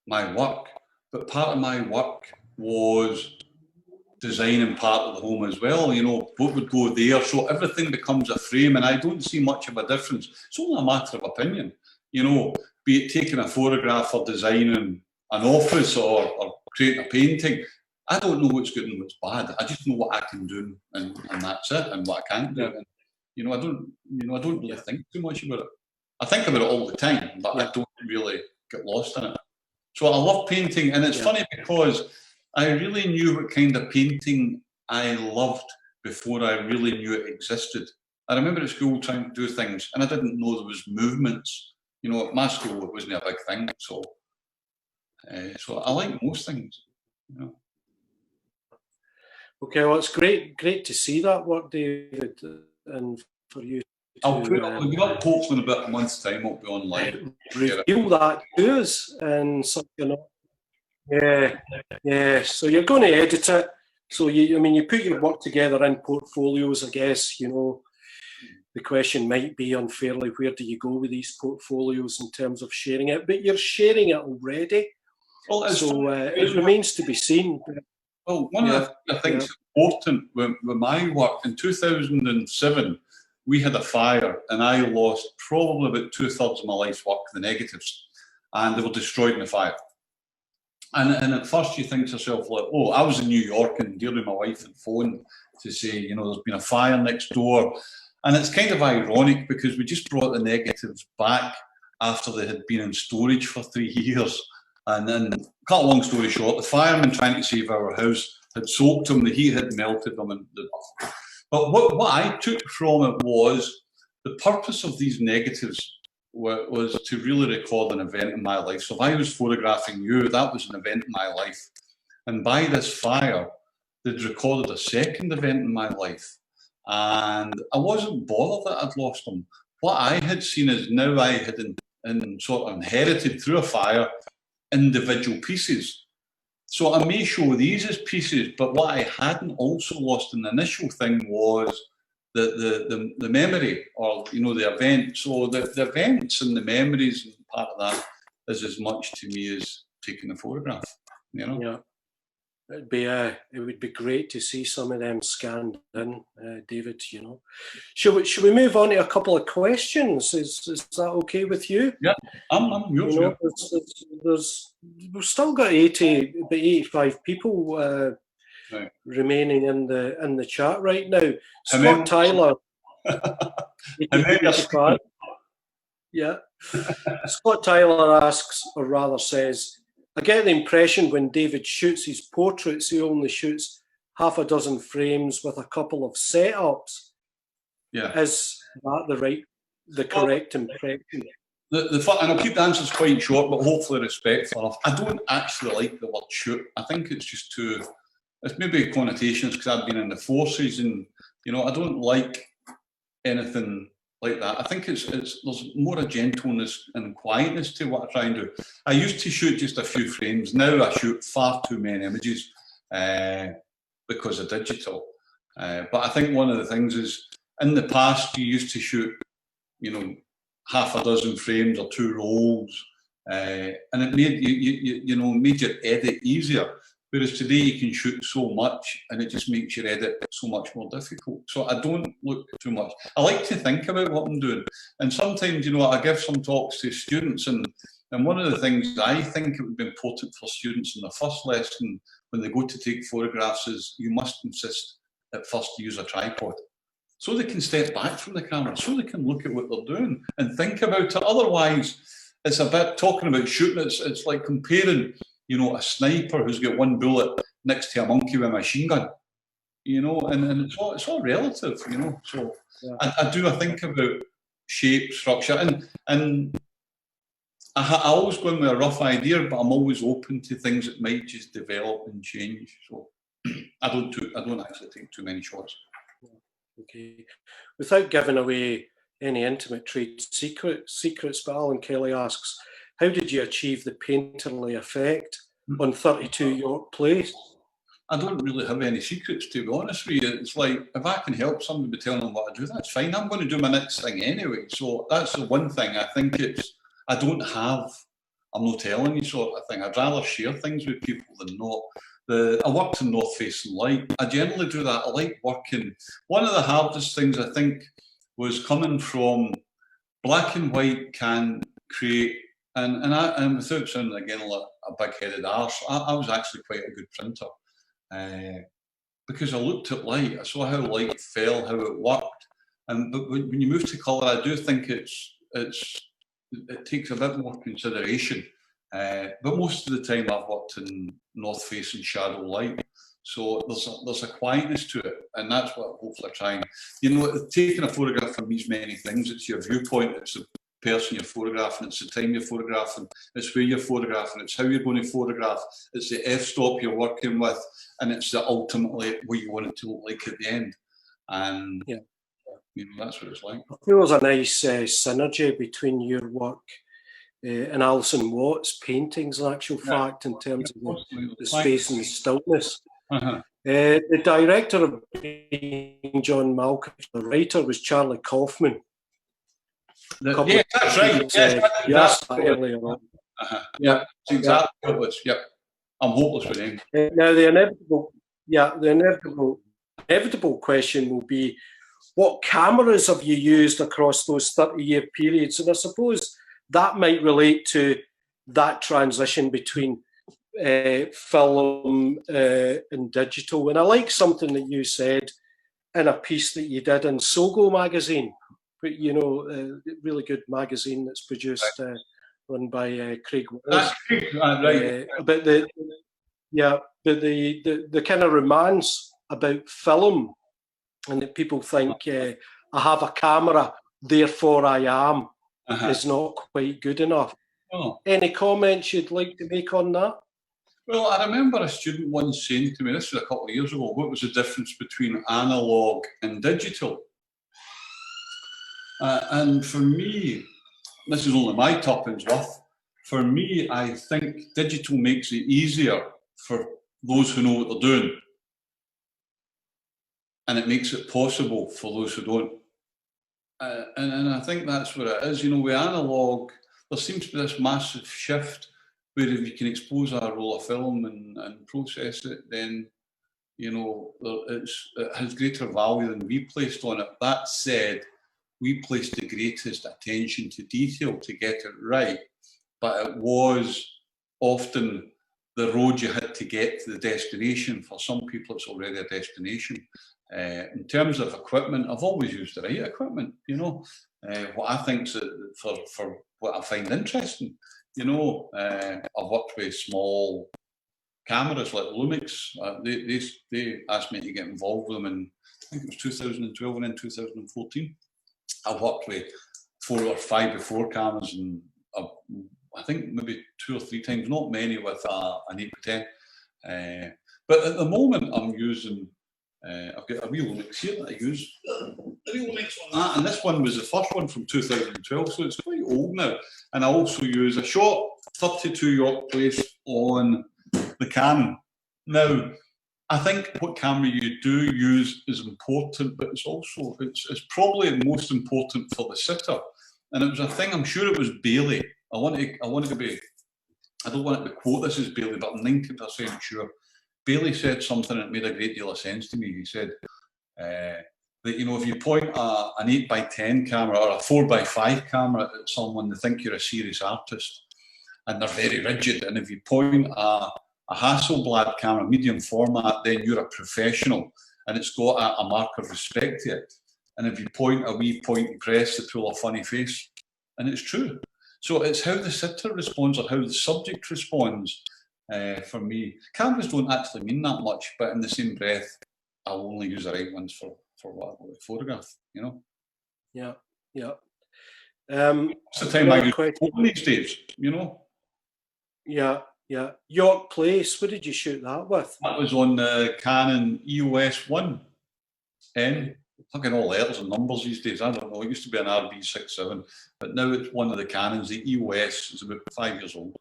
my work, but part of my work was designing part of the home as well, you know, what would go there, so everything becomes a frame, and I don't see much of a difference. It's only a matter of opinion, you know, be it taking a photograph or designing an office or creating a painting. I don't know what's good and what's bad. I just know what I can do, and that's it, and what I can't do. And, you know, I don't really think too much about it. I think about it all the time, but I don't really get lost in it. So I love painting, and it's funny because I really knew what kind of painting I loved before I really knew it existed. I remember at school trying to do things, and I didn't know there was movements. You know, at my school it wasn't a big thing, so I like most things. You know. Okay, well, it's great to see that work, David, and for you. I'll put up hopefully in about a month's time. It'll be online. Reveal that to us and such, you know. Yeah. So you're going to edit it. So you put your work together in portfolios, I guess. You know, the question might be unfairly, where do you go with these portfolios in terms of sharing it? But you're sharing it already. Well, so it remains to be seen. Well, one of the things important with my work in 2007. We had a fire, and I lost probably about 2/3 of my life's work, the negatives, and they were destroyed in the fire. And at first you think to yourself, like, oh, I was in New York and dealing with my wife and phone to say, you know, there's been a fire next door. And it's kind of ironic because we just brought the negatives back after they had been in storage for 3 years. And then, cut a long story short, the firemen trying to save our house had soaked them, the heat had melted them. But what I took from it was the purpose of these negatives was to really record an event in my life. So if I was photographing you, that was an event in my life. And by this fire, they'd recorded a second event in my life, and I wasn't bothered that I'd lost them. What I had seen is now I had sort of inherited through a fire individual pieces. So I may show these as pieces, but what I hadn't also lost in the initial thing was the memory, or the event. So the events and the memories and part of that is as much to me as taking a photograph. Yeah. It would be great to see some of them scanned in, David. Should we move on to a couple of questions? Is that okay with you? Yeah, I'm yours. We've still got 85 people right. remaining in the chat right now. Scott Tyler. Yeah. Scott Tyler asks, or rather says, I get the impression when David shoots his portraits, he only shoots half a dozen frames with a couple of setups. Yeah. Is that the correct impression? And I'll keep the answers quite short, but hopefully respectful enough. I don't actually like the word shoot. I think it's just it's maybe connotations because I've been in the forces, and I don't like anything like that. I think there's more a gentleness and quietness to what I try and do. I used to shoot just a few frames. Now I shoot far too many images because of digital. But I think one of the things is, in the past you used to shoot, half a dozen frames or 2 rolls, and it made your edit easier. Whereas today you can shoot so much and it just makes your edit so much more difficult. So I don't look too much. I like to think about what I'm doing. And sometimes, I give some talks to students, and one of the things I think it would be important for students in the first lesson when they go to take photographs is you must insist at first to use a tripod. So they can step back from the camera, so they can look at what they're doing and think about it. Otherwise, it's a bit talking about shooting. It's like comparing a sniper who's got 1 bullet next to a monkey with a machine gun, and it's all relative, So yeah. I think about shape, structure, and I always go in with a rough idea, but I'm always open to things that might just develop and change. So I don't actually take too many shots. Okay, without giving away any intimate trade secrets, but Alan Kelly asks, how did you achieve the painterly effect on 32 York Place? I don't really have any secrets, to be honest with you. It's like, if I can help somebody by telling them what I do, that's fine. I'm going to do my next thing anyway. So that's the one thing. I think I'm not telling you sort of thing. I'd rather share things with people than not. I worked in North Facing Light. I generally do that. I like working. One of the hardest things I think was coming from black and white can create, and without sounding again like a big-headed arse, I was actually quite a good printer because I looked at light. I saw how light fell, how it worked, but when you move to colour, I do think it takes a bit more consideration. But most of the time I've worked in north facing shadow light, so there's a quietness to it, and that's what hopefully I try and, taking a photograph from these many things, it's your viewpoint, it's the person you're photographing, it's the time you're photographing, it's where you're photographing, it's how you're going to photograph, it's the f-stop you're working with, and it's ultimately what you want it to look like at the end. And yeah, that's what it's like. I feel there's a nice synergy between your work and Alison Watt's paintings, in actual fact, in terms of the space and the stillness. The director of John Malkovich, the writer was Charlie Kaufman. Yeah, that's right. Yes, earlier on. Yeah, exactly what it was. Yep, I'm hopeless with him. Now the inevitable question will be, what cameras have you used across those 30-year periods? And I suppose that might relate to that transition between film and digital. And I like something that you said in a piece that you did in Sogo magazine, but a really good magazine that's produced, run by Craig Wells. Right. But the kind of romance about film, and that people think I have a camera, therefore I am, is not quite good enough. Any comments you'd like to make on that? Well, I remember a student once saying to me, this was a couple of years ago, what was the difference between analog and digital? And for me, this is only my tuppence worth, for me, I think digital makes it easier for those who know what they're doing. And it makes it possible for those who don't. And I think that's what it is. You know, with analog, there seems to be this massive shift where if you can expose a roll of film and process it, then, you know, it has greater value than we placed on it. That said, we placed the greatest attention to detail to get it right, but it was often the road you had to get to the destination. For some people, it's already a destination. In terms of equipment, I've always used the right equipment, you know. What I think for what I find interesting, you know, I've worked with small cameras like Lumix. They asked me to get involved with them in, I think it was 2012 and then 2014. I've worked with 4 or 5 before cameras, and I think maybe 2 or 3 times, not many, with an 8x10. But at the moment, I'm using. I've got a real Lumix here that I use. A real Lumix on that, and this one was the first one from 2012, so it's quite old now. And I also use a short 32 York Place on the Canon. Now, I think what camera you do use is important, but it's also it's probably most important for the sitter. And it was a thing. I'm sure it was Bailey. I want to be. I don't want to quote this as Bailey, but I'm 90% sure. Bailey said something that made a great deal of sense to me. He said that, you know, if you point an 8x10 camera or a 4x5 camera at someone, they think you're a serious artist, and they're very rigid. And if you point a Hasselblad camera, medium format, then you're a professional, and it's got a mark of respect to it. And if you point a wee point and press, they pull a funny face, and it's true. So it's how the sitter responds or how the subject responds. For me, cameras don't actually mean that much, but in the same breath, I'll only use the right ones for what I want to photograph, you know? Yeah, yeah. It's the time I use phone these days, you know? Yeah, yeah. York Place, what did you shoot that with? That was on the Canon EOS 1. I'm fucking all letters and numbers these days, I don't know. It used to be an RB67, but now it's one of the Canons. The EOS is about 5 years old.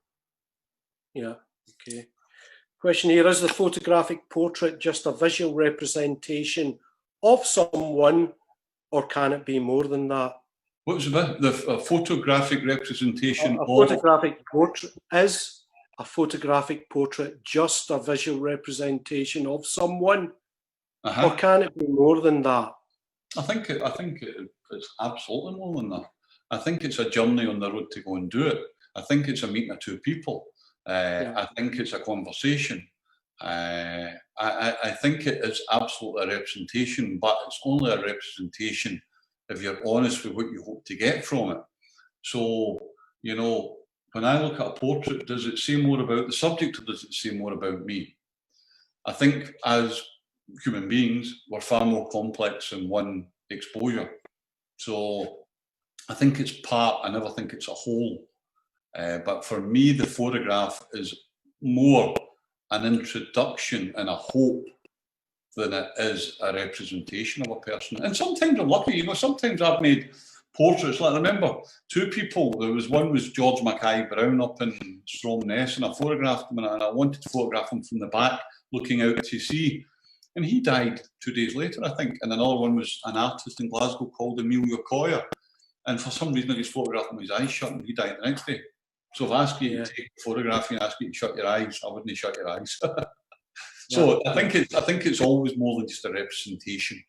Yeah. Okay. Question here, is the photographic portrait just a visual representation of someone, or can it be more than that? What was the photographic representation of? Photographic portrait, is a photographic portrait just a visual representation of someone, or can it be more than that? I think it's absolutely more than that. I think it's a journey on the road to go and do it. I think it's a meeting of 2 people. I think it's a conversation. I think it is absolutely a representation, but it's only a representation if you're honest with what you hope to get from it. So, you know, when I look at a portrait, does it say more about the subject or does it say more about me? I think as human beings, we're far more complex in one exposure. So I think it's part, I never think it's a whole. But for me, the photograph is more an introduction and a hope than it is a representation of a person. And sometimes I'm lucky, you know, sometimes I've made portraits. Like, I remember 2 people, one was George Mackay Brown up in Stromness, and I photographed him, and I wanted to photograph him from the back, looking out to sea. And he died 2 days later, I think. And another one was an artist in Glasgow called Emilio Coyer. And for some reason, I just photographed him with his eyes shut, and he died the next day. So if I ask you to take a photograph and ask you to shut your eyes, I wouldn't shut your eyes. So I think it's always more than just a representation.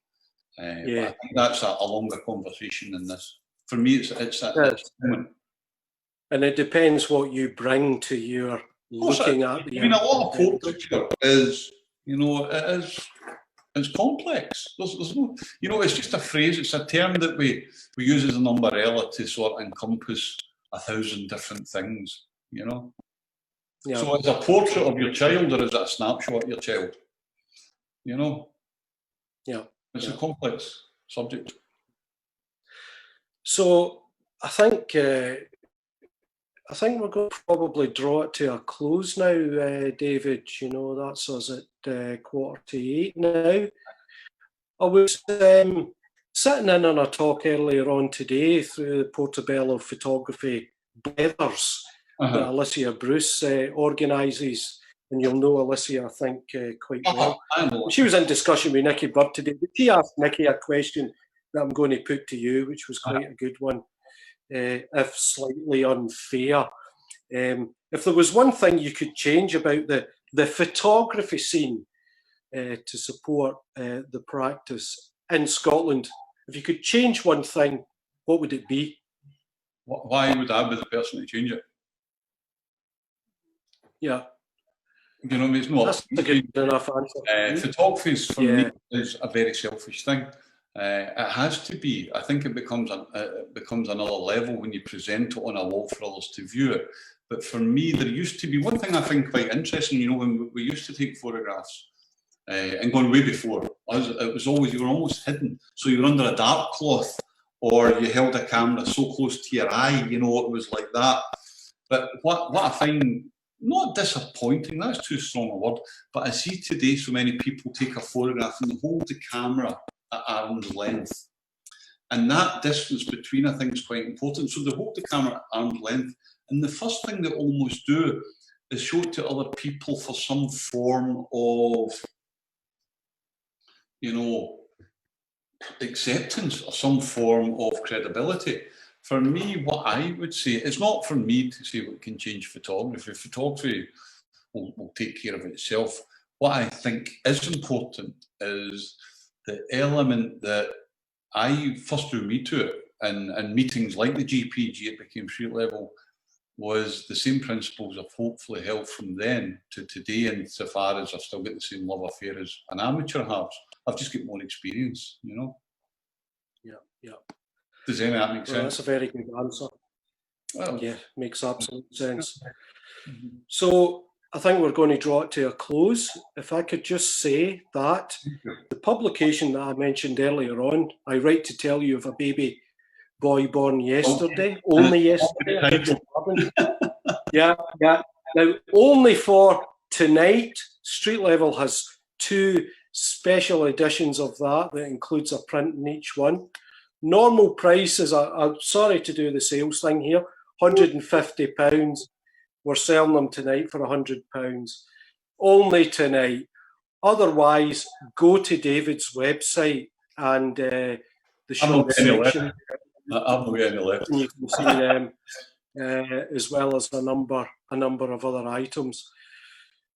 But I think that's a longer conversation than this. For me, it's that moment. And it depends what you bring to your looking at. I mean, a lot of portraiture is, you know, it's complex. There's no, you know, it's just a phrase. It's a term that we use as an umbrella to sort of encompass 1,000 different things, you know. Yeah. So it's a portrait of your child, or is it a snapshot of your child? You know. Yeah. It's a complex subject. So I think I think we're going to probably draw it to a close now, David. You know, that's us at 7:45 now. I was sitting in on a talk earlier on today through the Portobello Photography Blethers that Alicia Bruce organises. And you'll know Alicia, I think, quite well. She was in discussion with Nicky Bird today, but she asked Nicky a question that I'm going to put to you, which was quite a good one, if slightly unfair. If there was one thing you could change about the photography scene to support the practice in Scotland, if you could change one thing, what would it be? Why would I be the person to change it? Yeah. You know, it's not. That's a good enough answer. Photography for me is a very selfish thing. It has to be. I think it becomes another level when you present it on a wall for others to view it. But for me, there used to be one thing I find quite interesting. You know, when we used to take photographs, and going way before, it was always, you were almost hidden. So you were under a dark cloth, or you held a camera so close to your eye. You know, it was like that. But what I find not disappointing, that's too strong a word, but I see today so many people take a photograph and they hold the camera at arm's length. And that distance between, I think, is quite important. So they hold the camera at arm's length, and the first thing they almost do is show it to other people for some form of, you know, acceptance or some form of credibility. For me, what I would say, it's not for me to say what can change photography. Photography will take care of itself. What I think is important is the element that I first drew me to it, and meetings like the GPG, it became Street Level, was the same principles I've hopefully held from then to today, and so far as I've still got the same love affair as an amateur has. I've just got more experience, you know? Yeah, yeah. Does any of that make sense? That's a very good answer. Well, yeah, makes absolute sense. So I think we're going to draw it to a close. If I could just say that the publication that I mentioned earlier on, I write to tell you of a baby boy born yesterday, only yesterday. Yeah. Now, only for tonight, Street Level has 2 special editions of that includes a print in each one. Normal price is, I'm sorry to do the sales thing here, £150. We're selling them tonight for £100. Only tonight. Otherwise, go to David's website and the shop section. I'm not getting left. And you can see them, as well as a number of other items.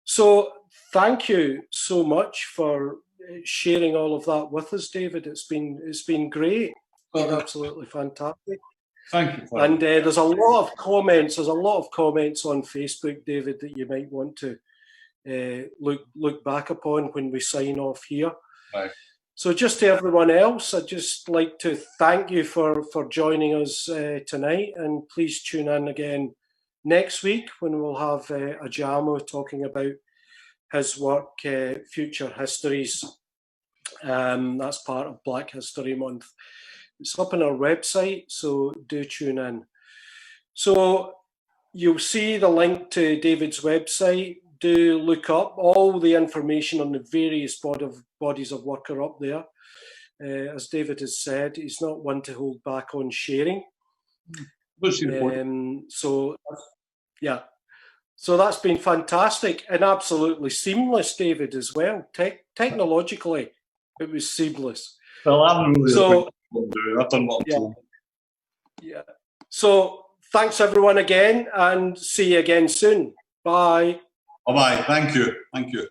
So thank you so much for sharing all of that with us, David. It's been great. Absolutely fantastic. Thank you. And there's a lot of comments. There's a lot of comments on Facebook, David, that you might want to look back upon when we sign off here. Right. So just to everyone else, I'd just like to thank you for joining us tonight, and please tune in again next week when we'll have a Jamo talking about his work, Future Histories. That's part of Black History Month. It's up on our website, so do tune in. So you'll see the link to David's website. Do look up all the information on the various bodies of work are up there. As David has said, he's not one to hold back on sharing. So that's been fantastic and absolutely seamless, David, as well. Technologically, it was seamless. Well, I'm really I've done what I'm told. Yeah. So thanks everyone again, and see you again soon. Bye. Bye-bye. Thank you.